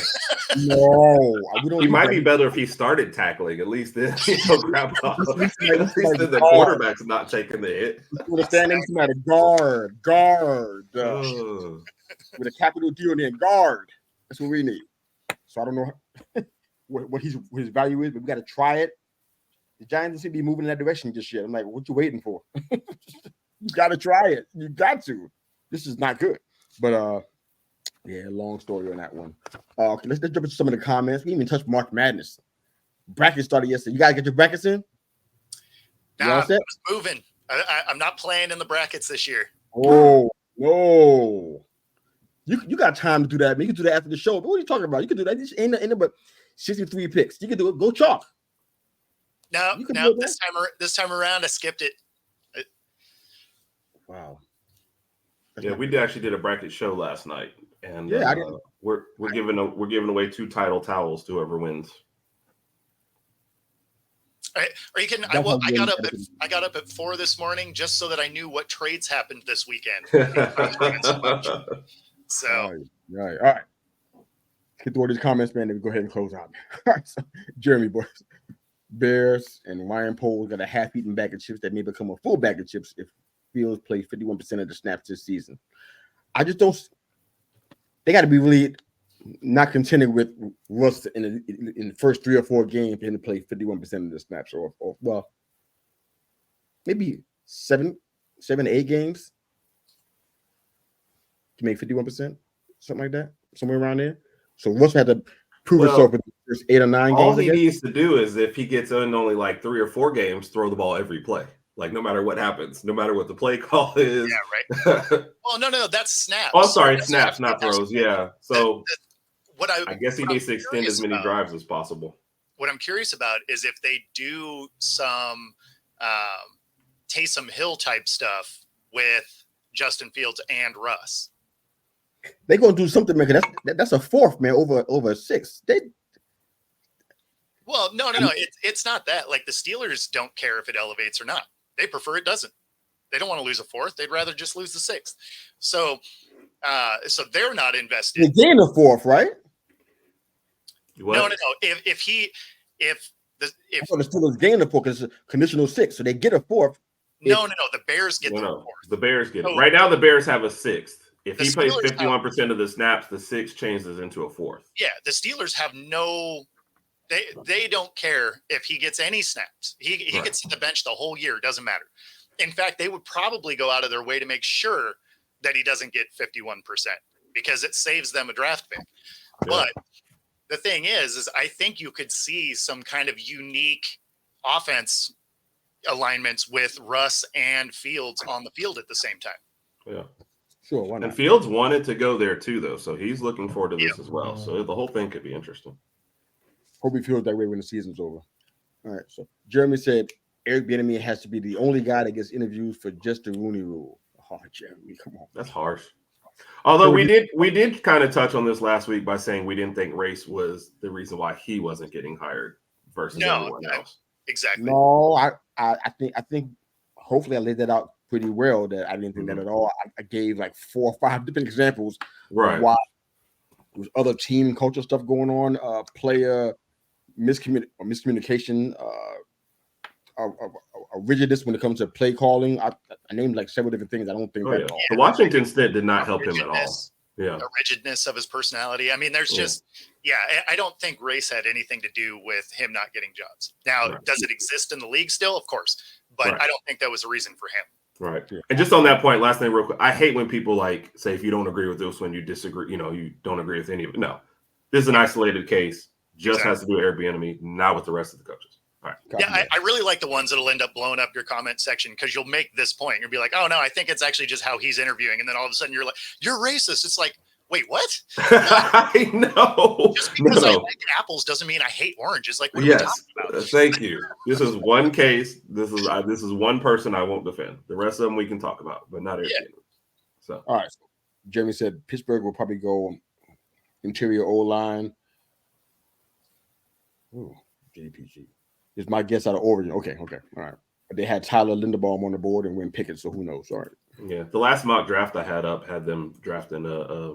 No, he might be better if he started tackling. At least then, grab off. At least then the quarterback's not taking the hit. With a standing matter, guard, with a capital D on the end, guard. That's what we need. So I don't know what his value is, but we got to try it. The Giants don't seem to be moving in that direction just yet. I'm like, what you waiting for? You got to try it. You got to. This is not good. But yeah, long story on that one. Okay, let's jump into some of the comments. We didn't even touch March Madness. Brackets started yesterday. You gotta get your brackets in? Nah, I was moving. I'm not playing in the brackets this year. Oh no. You got time to do that. You can do that after the show. But what are you talking about? You can do that. This ain't but 63 picks. You can do it. Go chalk. No, this time around I skipped it. Wow. Yeah, we actually did a bracket show last night, and we're giving away 2 title towels to whoever wins. Are you kidding? I got up at 4 this morning just so that I knew what trades happened this weekend. So all right. Get through all these comments, man. Then we go ahead and close out. All right, so Jeremy, boys, Bears and Ryan Poles got a half-eaten bag of chips that may become a full bag of chips if Fields play 51% of the snaps this season. I just don't. They got to be really not contending with Russ in the first 3 or 4 games for him to play 51% of the snaps, or well, maybe 7 to 8 games to make 51%, something like that, somewhere around there. So Russ had to prove himself in the first 8 or 9 games. All he needs to do is, if he gets in only like 3 or 4 games, throw the ball every play. Like, no matter what happens, no matter what the play call is. Yeah, right. Well, no, that's snaps. Oh, sorry, snaps, not throws. Yeah. So I guess he needs to extend as many drives as possible. What I'm curious about is if they do some Taysom Hill type stuff with Justin Fields and Russ. They're gonna do something, man. That's a 4th, man, over 6. Well, no. It's not that. Like, the Steelers don't care if it elevates or not. They prefer it doesn't. They don't want to lose a 4th. They'd rather just lose the 6th. So they're not invested. They gain a 4th, right? What? No. If the Steelers gain a 4th because it's a conditional 6, so they get a 4th. No. The Bears get the 4th. The Bears get it. Right now, the Bears have a 6th. If he plays 51% of the snaps, the 6 changes into a 4th. Yeah, the Steelers have no. They don't care if he gets any snaps. He gets to the bench the whole year. It doesn't matter. In fact, they would probably go out of their way to make sure that he doesn't get 51%. because it saves them a draft pick. Yeah. But the thing is I think you could see some kind of unique offense alignments with Russ and Fields on the field at the same time. Yeah. Sure, why not? And Fields wanted to go there too, though, so he's looking forward to this as well. So the whole thing could be interesting. Hope he feels that way when the season's over. All right. So Jeremy said Eric Bieniemy has to be the only guy that gets interviews for just the Rooney Rule. Oh, Jeremy, come on. That's harsh. Although we did kind of touch on this last week by saying we didn't think race was the reason why he wasn't getting hired versus everyone else. Exactly. No, I think hopefully I laid that out pretty well. That I didn't think that at all. I gave like 4 or 5 different examples of why there was other team culture stuff going on, player miscommunication, a rigidness when it comes to play calling. I named like several different things. I don't think that at all. The Washington stint did not help him at all. Yeah, the rigidness of his personality. I mean, there's just, I don't think race had anything to do with him not getting jobs. Now, does it exist in the league still? Of course, but I don't think that was a reason for him. Right. Yeah. And just on that point, last thing real quick, I hate when people like say, if you don't agree with this one, you disagree, you don't agree with any of it. No, this is an isolated case. Just has to do with Airbnb, not with the rest of the coaches. All right. Yeah, I really like the ones that'll end up blowing up your comment section because you'll make this point. You'll be like, oh, no, I think it's actually just how he's interviewing. And then all of a sudden you're like, you're racist. It's like, wait, what? I know. Just because I like apples doesn't mean I hate oranges. Like, what are we talking about? Thank you. This is one case. This is one person I won't defend. The rest of them we can talk about, but not everything. So, all right. Jeremy said Pittsburgh will probably go interior O-line. Ooh, JPG. Is my guess out of origin. Okay. All right. But they had Tyler Linderbaum on the board and Win Pickett, so who knows? All right. Yeah. The last mock draft I had up had them drafting a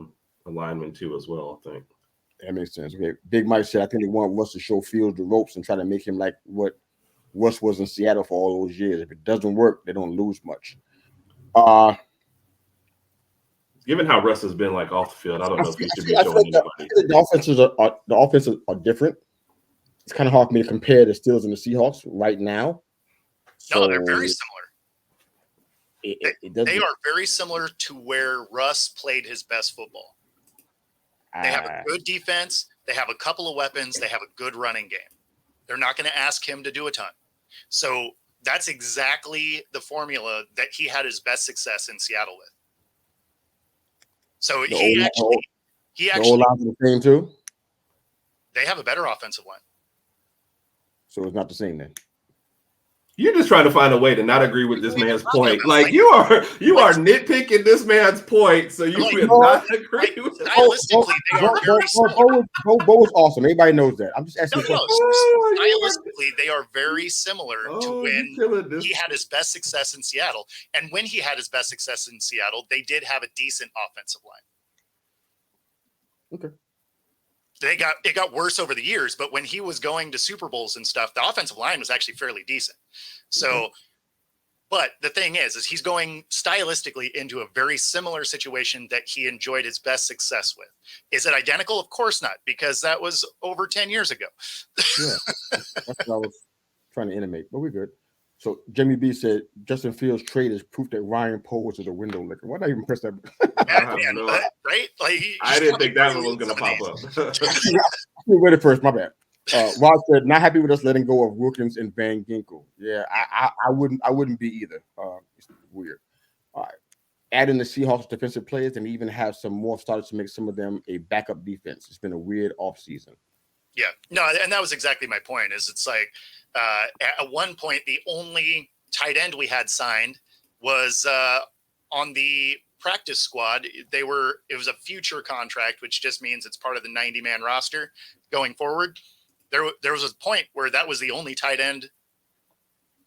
lineman too as well, I think. That makes sense. Okay. Big Mike said, I think they want Russ to show Fields the ropes and try to make him like what Russ was in Seattle for all those years. If it doesn't work, they don't lose much. Given how Russ has been like off the field, I don't know if he should be showing anybody. The offenses are different. It's kind of hard for me to compare the Steelers and the Seahawks right now. No, they're very similar. They are It very similar to where Russ played his best football. They have a good defense. They have a couple of weapons. They have a good running game. They're not going to ask him to do a ton. So that's exactly the formula that he had his best success in Seattle with. So he actually the O-line is the same too. They have a better offensive line. So it's not the same then. You're just trying to find a way to not agree with this man's point. Like you are nitpicking this man's point, so you will not agree with it. Stylistically, they are very similar. Bo was awesome. Everybody knows that. I'm just asking. Stylistically, they are very similar to when he had his best success in Seattle. And when he had his best success in Seattle, they did have a decent offensive line. Okay. It got worse over the years, but when he was going to Super Bowls and stuff, the offensive line was actually fairly decent. So, but the thing is he's going stylistically into a very similar situation that he enjoyed his best success with. Is it identical? Of course not, because that was over 10 years ago. Yeah, that's what I was trying to intimate, but we're good. So Jimmy B said Justin Fields' trade is proof that Ryan Poles is a window licker. Why not even press that? Right? Like I didn't think that one was going to pop up. You read it first. My bad. Rod said not happy with us letting go of Wilkins and Van Ginkel. Yeah, I wouldn't be either. It's weird. All right. Adding the Seahawks defensive players and even have some more starters to make some of them a backup defense. It's been a weird offseason. Yeah, no, and that was exactly my point. Is it's like at one point the only tight end we had signed was on the practice squad. It was a future contract, which just means it's part of the 90-man roster going forward. There was a point where that was the only tight end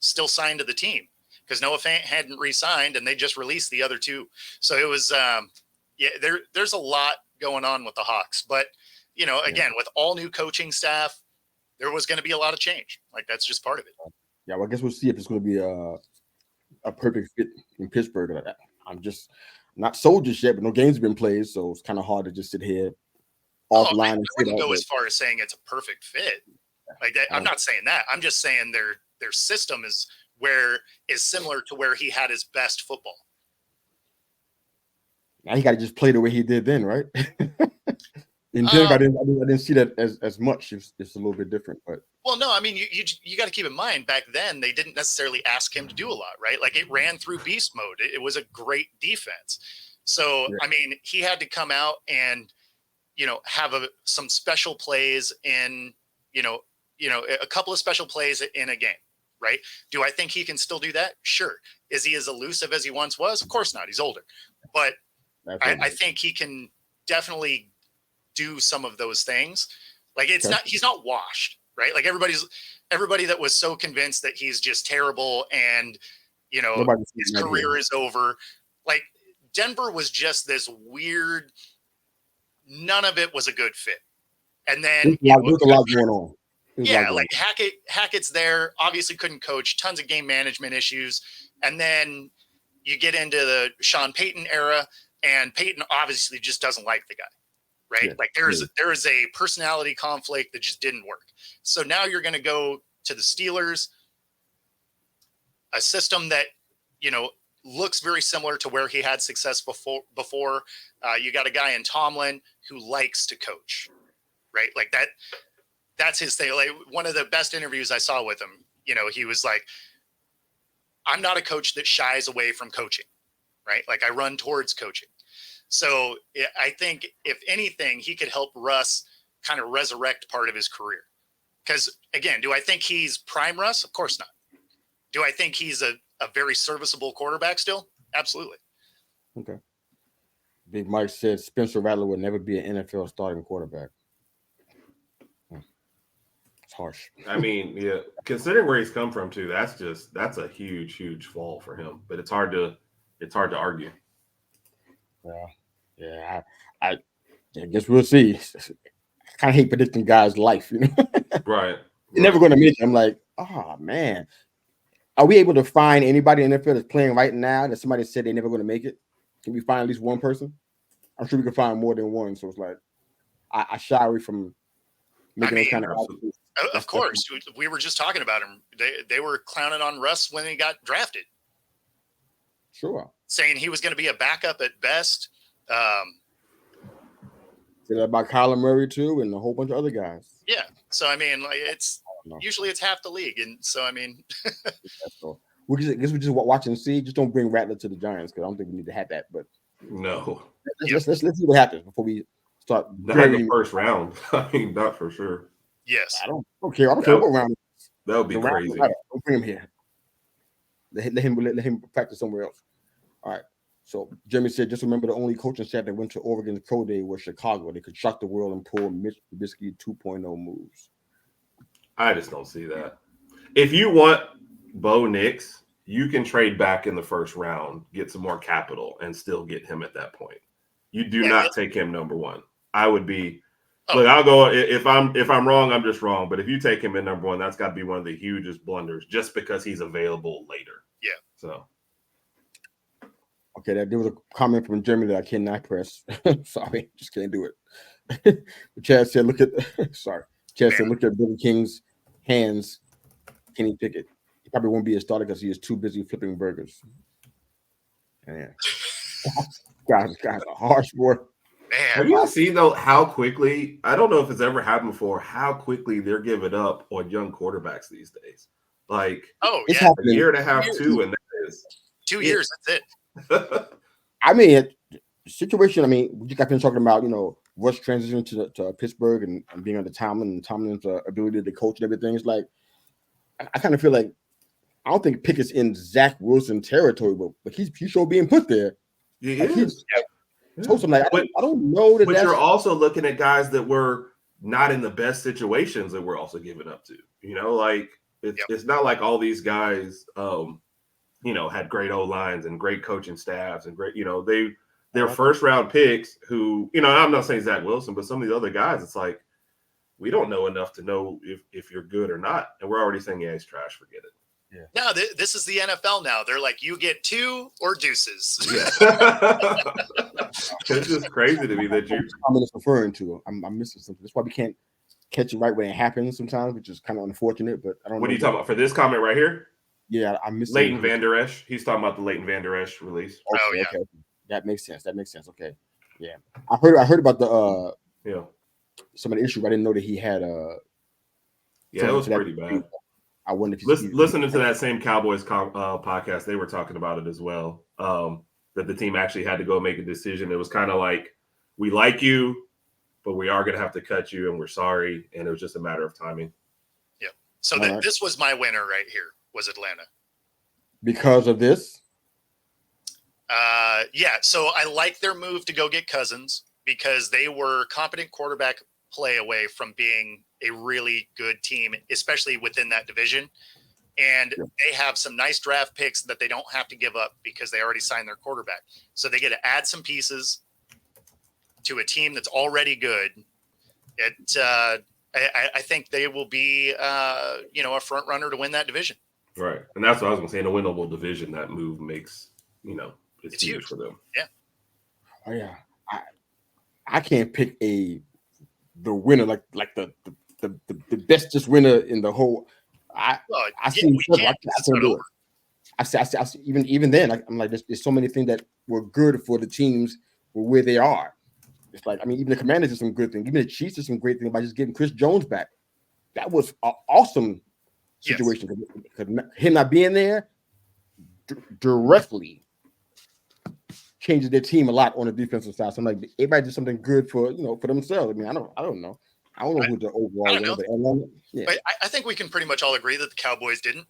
still signed to the team because Noah Fant hadn't re-signed and they just released the other two. So it was there's a lot going on with the Hawks, but again, with all new coaching staff, there was going to be a lot of change. Like that's just part of it. Yeah, well, I guess we'll see if it's going to be a perfect fit in Pittsburgh. I'm just not sold just yet, but no games have been played, so it's kind of hard to just sit here offline. I wouldn't go as far as saying it's a perfect fit. Like that, I'm not saying that. I'm just saying their system is similar to where he had his best football. Now he got to just play the way he did then, right? In Denver, I didn't see that as much. It's a little bit different, but well, no, I mean you got to keep in mind back then they didn't necessarily ask him to do a lot, right? Like it ran through beast mode. It was a great defense. So I mean, he had to come out and have some special plays in a couple of special plays in a game, right? Do I think he can still do that? Sure. Is he as elusive as he once was? Of course not. He's older, but I think he can definitely do some of those things. Like he's not washed, right? Like everybody that was so convinced that he's just terrible and his career is over. Like Denver was just this weird, none of it was a good fit. And then there's a lot going on. Like Hackett's there, obviously couldn't coach, tons of game management issues. And then you get into the Sean Payton era, and Payton obviously just doesn't like the guy, right? Yeah, like there is a personality conflict that just didn't work. So now you're going to go to the Steelers, a system that, looks very similar to where he had success before. You got a guy in Tomlin who likes to coach, right? Like that's his thing. Like one of the best interviews I saw with him, he was like, I'm not a coach that shies away from coaching, right? Like I run towards coaching. So I think if anything, he could help Russ kind of resurrect part of his career. Because again, do I think he's prime Russ? Of course not. Do I think he's a very serviceable quarterback still? Absolutely. Okay. Big Mike said Spencer Rattler would never be an NFL starting quarterback. It's harsh. I mean, yeah, considering where he's come from too, that's a huge fall for him. But it's hard to argue. Yeah. I guess we'll see. I kind of hate predicting guys' life, Right. They're never going to make it. I'm like, oh man. Are we able to find anybody in the NFL that's playing right now that somebody said they're never going to make it? Can we find at least one person? I'm sure we can find more than one. So it's like I shy away from making those kind of. Of course, we were just talking about him. They were clowning on Russ when he got drafted. Sure. Saying he was going to be a backup at best. Say that about Kyler Murray too, and a whole bunch of other guys. Yeah. So I mean, like usually it's half the league, and so I mean, we just watch and see. Just don't bring Rattler to the Giants because I don't think we need to have that. But no, let's see what happens before we start. Not in the first round. I mean, not for sure. Yes, I don't care. I don't care what round. That would be crazy. Don't bring him here. Let him practice somewhere else. All right. So Jeremy said, just remember the only coaching staff that went to Oregon's pro day was Chicago. They could shock the world and pull Mitch Trubisky 2.0 moves. I just don't see that. If you want Bo Nix, you can trade back in the first round, get some more capital, and still get him at that point. You do not take him number one. I would be look, I'll go if I'm wrong, I'm just wrong. But if you take him in number one, that's got to be one of the hugest blunders just because he's available later. Yeah. So okay, there was a comment from Jeremy that I cannot press. Sorry, just can't do it. Chad said, look at Billy King's hands. Kenny Pickett. He probably won't be a starter because he is too busy flipping burgers. Man. Guys are harsh, boy. Man. Have you seen though how quickly, I don't know if it's ever happened before, how quickly they're giving up on young quarterbacks these days. Like it's a year and a half, 2, and that is 2 years, that's it. I mean, situation. I mean, we just got finished talking about Russ transition to Pittsburgh and being under Tomlin and Tomlin's ability to coach and everything. It's like I kind of feel like I don't think Pickett's in Zach Wilson territory, but he's sure being put there. He like is. I'm like, I don't know that. But you're also looking at guys that were not in the best situations that we're also giving up to. Like it's not like all these guys. Had great O-lines and great coaching staffs and great, they're first round picks who, I'm not saying Zach Wilson, but some of the other guys, it's like, we don't know enough to know if you're good or not. And we're already saying, yeah, he's trash. Forget it. Yeah. No, this is the NFL now. They're like, you get 2 or deuces. Yeah. It's just crazy to me that I'm referring to. I'm missing something. That's why we can't catch it right when it happens sometimes, which is kind of unfortunate, but I don't know. What are you talking about for this comment right here? Yeah, I missed Leighton Vander Esch. He's talking about the Leighton Vander Esch release. Okay. That makes sense. Okay. Yeah. I heard about the some of the issue. I didn't know that he had it was pretty bad. I wonder if listening to that same Cowboys podcast, they were talking about it as well. That the team actually had to go make a decision. It was kind of like, we like you, but we are going to have to cut you, and we're sorry. And it was just a matter of timing. Yeah. So this was my winner right here, was Atlanta. Because of this? Yeah. So I like their move to go get Cousins because they were competent quarterback play away from being a really good team, especially within that division. And they have some nice draft picks that they don't have to give up because they already signed their quarterback. So they get to add some pieces to a team that's already good. I think they will be, a front runner to win that division. Right. And that's what I was going to say. In a winnable division, that move makes, it's huge for them. Yeah. Oh, yeah. I can't pick the winner, like the bestest winner in the whole. I see even then. I'm like, there's so many things that were good for the teams where they are. It's like, I mean, even the Commanders did some good things. Even the Chiefs did some great things by just getting Chris Jones back. That was an awesome situation. Because him not being there directly changes their team a lot on the defensive side. So I'm like, everybody did something good for themselves. I mean, I don't know. I don't know who the overall winner, but Atlanta, But I think we can pretty much all agree that the Cowboys didn't.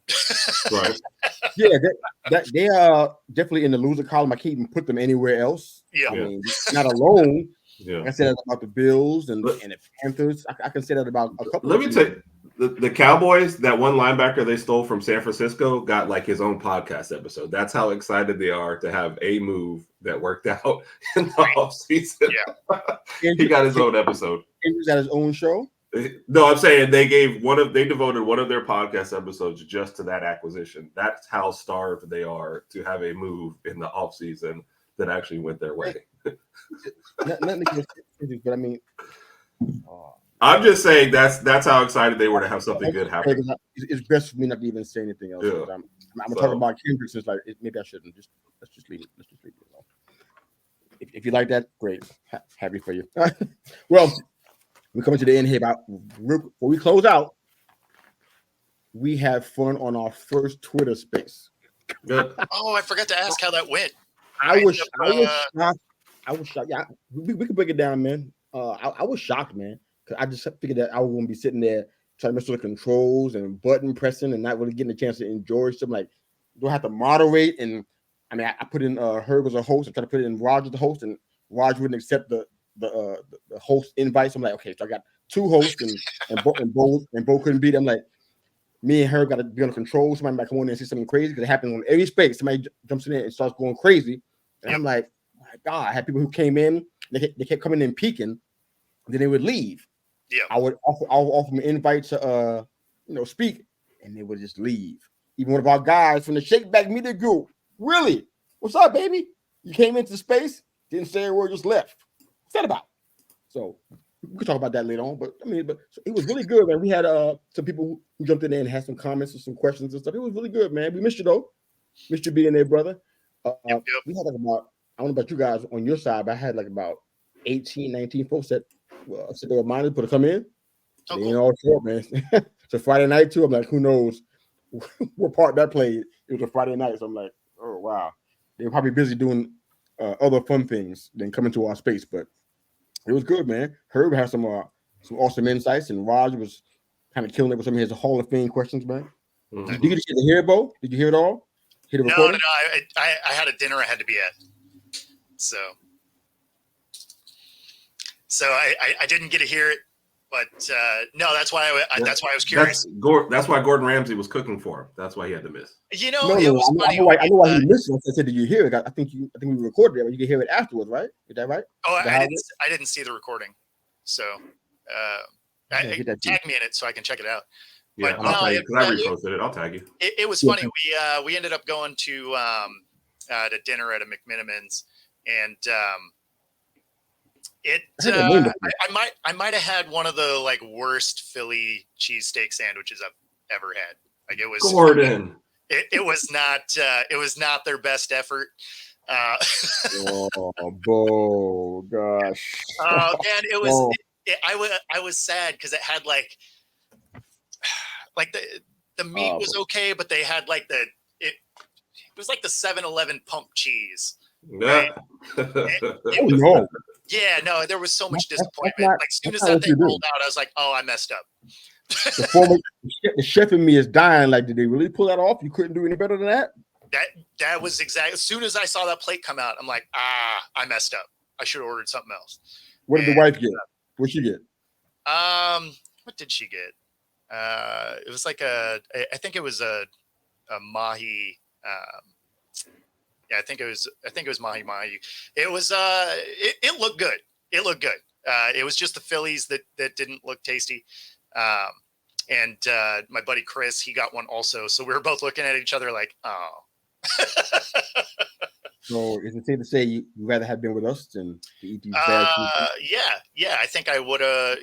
Right. Yeah, they are definitely in the loser column. I can't even put them anywhere else. Yeah. I mean, not alone. Yeah. I can say that about the Bills and the Panthers. I can say that about a couple. Let me tell you, the Cowboys, that one linebacker they stole from San Francisco got like his own podcast episode. That's how excited they are to have a move that worked out in the offseason. Yeah. He got his own episode. He was at his own show. No, I'm saying they devoted one of their podcast episodes just to that acquisition. That's how starved they are to have a move in the offseason that actually went their way. Nothing against it, but I mean, I'm just saying that's how excited they were to have something good happen. It's best for me not to even say anything else. Yeah. I'm talking about Kendrick. Since like maybe I shouldn't. Let's just leave it. Let's just leave it alone. If you like that, great. Happy for you. Well, we're coming to the end here. Before we close out, we have fun on our first Twitter space. Good. Oh, I forgot to ask how that went. I was shocked. Yeah, we could break it down, man. I was shocked, man, because I just figured that I was going to be sitting there trying to mess with the controls and button pressing and not really getting a chance to enjoy something. Like, do I have to moderate? And I mean, I put in Herb as a host. I tried to put in Roger as the host, and Roger wouldn't accept the host invite. So I'm like, okay, so I got two hosts, and Bo couldn't beat. I'm like, me and Herb got to be on the control. Somebody might come on in and see something crazy because it happens on every space. Somebody jumps in there and starts going crazy, and I'm like, oh my God! I had people who came in, they kept coming in peeking, then they would leave. Yeah, I would offer them an invite to speak, and they would just leave. Even one of our guys from the Shake Back Media Group, really, what's up, baby? You came into space, didn't say a word, just left. What's that about? So we can talk about that later on. But so it was really good, man. We had some people who jumped in there and had some comments and some questions and stuff. It was really good, man. We missed you though. Missed you being there, brother. Yep. We had like about, I don't know about you guys on your side, but I had like about 18, 19 folks that said they were minded to come in. Oh, they cool. ain't all short, man. So Friday night too. I'm like, who knows what part that played? It was a Friday night, so I'm like, oh wow. They were probably busy doing other fun things than coming to our space, but it was good, man. Herb had some awesome insights, and Raj was kind of killing it with some of his Hall of Fame questions, man. Mm-hmm. Did you get to hear it, Bo? Did you hear it all? Hear the recording? No. I had a dinner I had to be at, so I didn't get to hear it. But no, that's why I was curious. That's why Gordon Ramsay was cooking for him. That's why he had to miss. It was funny. I know why he missed it. I said, did you hear it? I think we recorded it, but you can hear it afterwards, right? Is that right? Oh, I didn't see the recording, so tag me in it so I can check it out. Yeah, but I'll tag you because I reposted it. I'll tag you. It was funny. We ended up going to dinner at a McMinimans, and I might have had one of the like worst Philly cheesesteak sandwiches I've ever had. Like it was Gordon. It was not their best effort. Oh, gosh. Man, it was. I was sad because it had like the meat was okay, but they had like it was like the 7-Eleven pump cheese. Right? No. Yeah, no, there was so much That's disappointment. not- Like as soon as that's not that what thing you do. rolled out, I was like, oh, I messed up. The chef in me is dying. Like, did they really pull that off? You couldn't do any better than that? That was exactly as soon as I saw that plate come out, I'm like, I messed up. I should have ordered something else. What did the wife get? What'd she get? What did she get? It was like I think it was a mahi. Yeah, I think it was mahi. It was it looked good. It looked good. It was just the Phillies that didn't look tasty. And my buddy Chris, he got one also. So we were both looking at each other like, oh. So is it safe to say you'd rather have been with us than to eat these bad food? Yeah. I think I would have,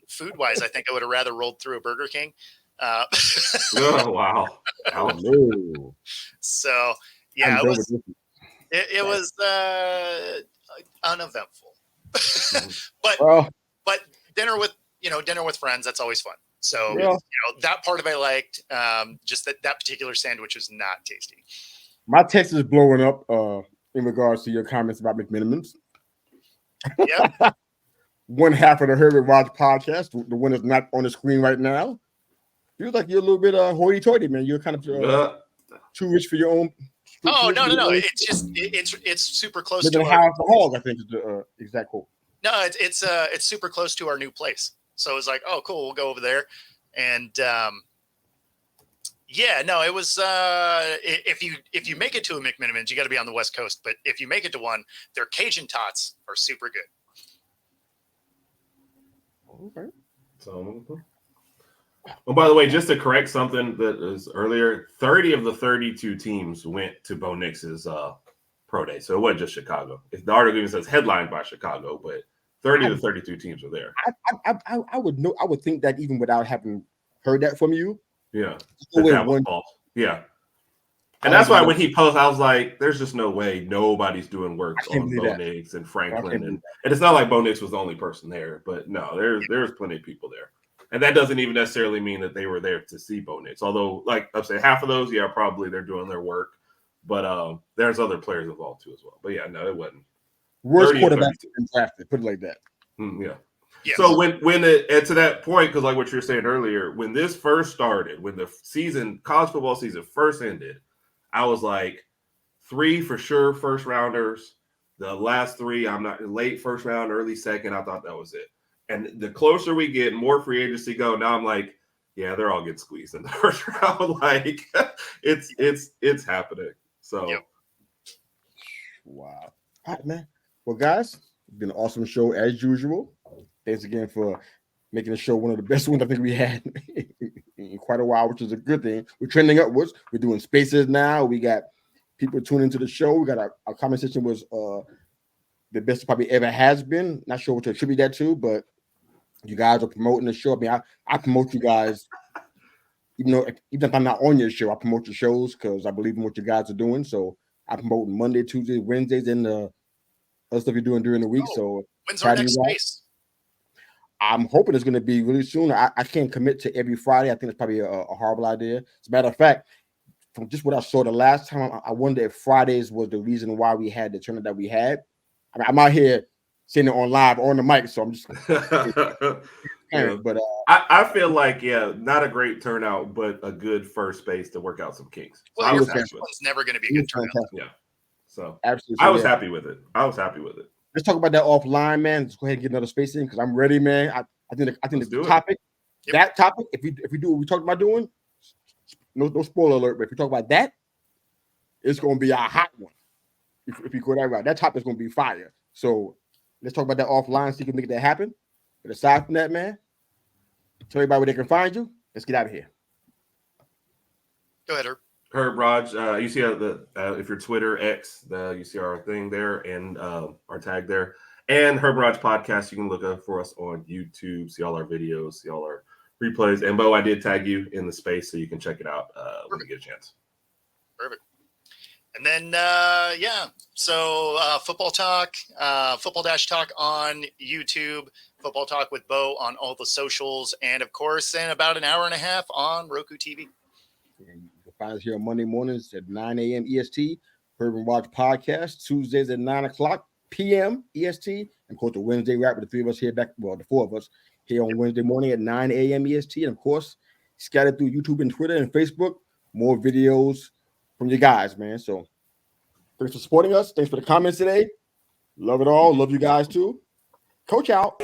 food wise, I think I would have rather rolled through a Burger King. Oh, wow. No. So yeah, it was uneventful. but dinner with friends, that's always fun. So that part of it I liked. Just that particular sandwich was not tasty. My text is blowing up in regards to your comments about McMinimans. Yeah. One half of the Herbert Rogers podcast, the one that's not on the screen right now, feels like you're a little bit hoity-toity, man. You're kind of too rich for your own. Oh no! It's just it's super close to our hog, I think is the exact quote. No, it's super close to our new place. So it's like, oh, cool, we'll go over there, and yeah, no, it was if you make it to a McMinimans, you got to be on the West Coast. But if you make it to one, their Cajun tots are super good. Okay. So, well, by the way, just to correct something that was earlier, 30 of the 32 teams went to Bo Nix's pro day, so it wasn't just Chicago. If the article even says headlined by Chicago, but 30 to 32 teams were there. I would think that even without having heard that from you. Yeah. That was false. Yeah. And that's why when he posted, I was like, there's just no way nobody's doing work on Bo Nix and Franklin. And it's not like Bo Nix was the only person there, but no, there's plenty of people there. And that doesn't even necessarily mean that they were there to see Bo Nix. Although, like I'm saying, half of those, yeah, probably they're doing their work. But there's other players involved too as well. But yeah, no, it wasn't. Worst quarterback in drafted, put it like that. Yeah. Yes. So when and to that point, because like what you were saying earlier, when this first started, when the college football season first ended, I was like 3 for sure first rounders. The last 3, I'm not late first round, early second. I thought that was it. And the closer we get, more free agency go. Now I'm like, yeah, they're all getting squeezed in the first round. Like it's happening. So wow. All right, man. Well, guys, it's been an awesome show as usual. Thanks again for making the show one of the best ones I think we had in quite a while, which is a good thing. We're trending upwards. We're doing spaces now. We got people tuning into the show. We got our comment section was the best it probably ever has been. Not sure what to attribute that to, but you guys are promoting the show. I mean, I promote you guys, even if I'm not on your show, I promote your shows because I believe in what you guys are doing. So I promote Monday, Tuesdays, Wednesdays, and other stuff you're doing during the week. So when's our next space? I'm hoping it's going to be really soon. I can't commit to every Friday. I think it's probably a horrible idea. As a matter of fact, from just what I saw the last time, I wonder if Fridays was the reason why we had the tournament that we had. I mean, I'm out here saying it on live on the mic, so I'm just. Yeah. But I feel like not a great turnout, but a good first space to work out some kinks. So well, your first one's never going to be a good turnout. Yeah. So absolutely, I was happy with it. Let's talk about that offline, man. Let's go ahead and get another space in because I'm ready, man. I think the topic, that topic, if we do what we talked about doing, no spoiler alert, but if we talk about that, it's going to be a hot one. If you go that route, that topic's going to be fire. So let's talk about that offline so you can make that happen. But aside from that, man, tell everybody where they can find you. Let's get out of here. Go ahead, Herb. Herb Raj, you see if you're Twitter, X, you see our thing there and our tag there. And Herb Raj Podcast, you can look up for us on YouTube, see all our videos, see all our replays. And Bo, I did tag you in the space so you can check it out when you get a chance. Perfect. And then, so Football Talk, Football Dash Talk on YouTube, Football Talk with Bo on all the socials, and of course, in about an hour and a half on Roku TV. And you can find us here on Monday mornings at 9 a.m. EST, Urban Watch Podcast, Tuesdays at 9 o'clock p.m. EST, and of course, the Wednesday wrap with the three of us here the four of us here on Wednesday morning at 9 a.m. EST, and of course, scattered through YouTube and Twitter and Facebook, more videos from you guys, man. So thanks for supporting us. Thanks for the comments today. Love it all. Love you guys too. Coach out.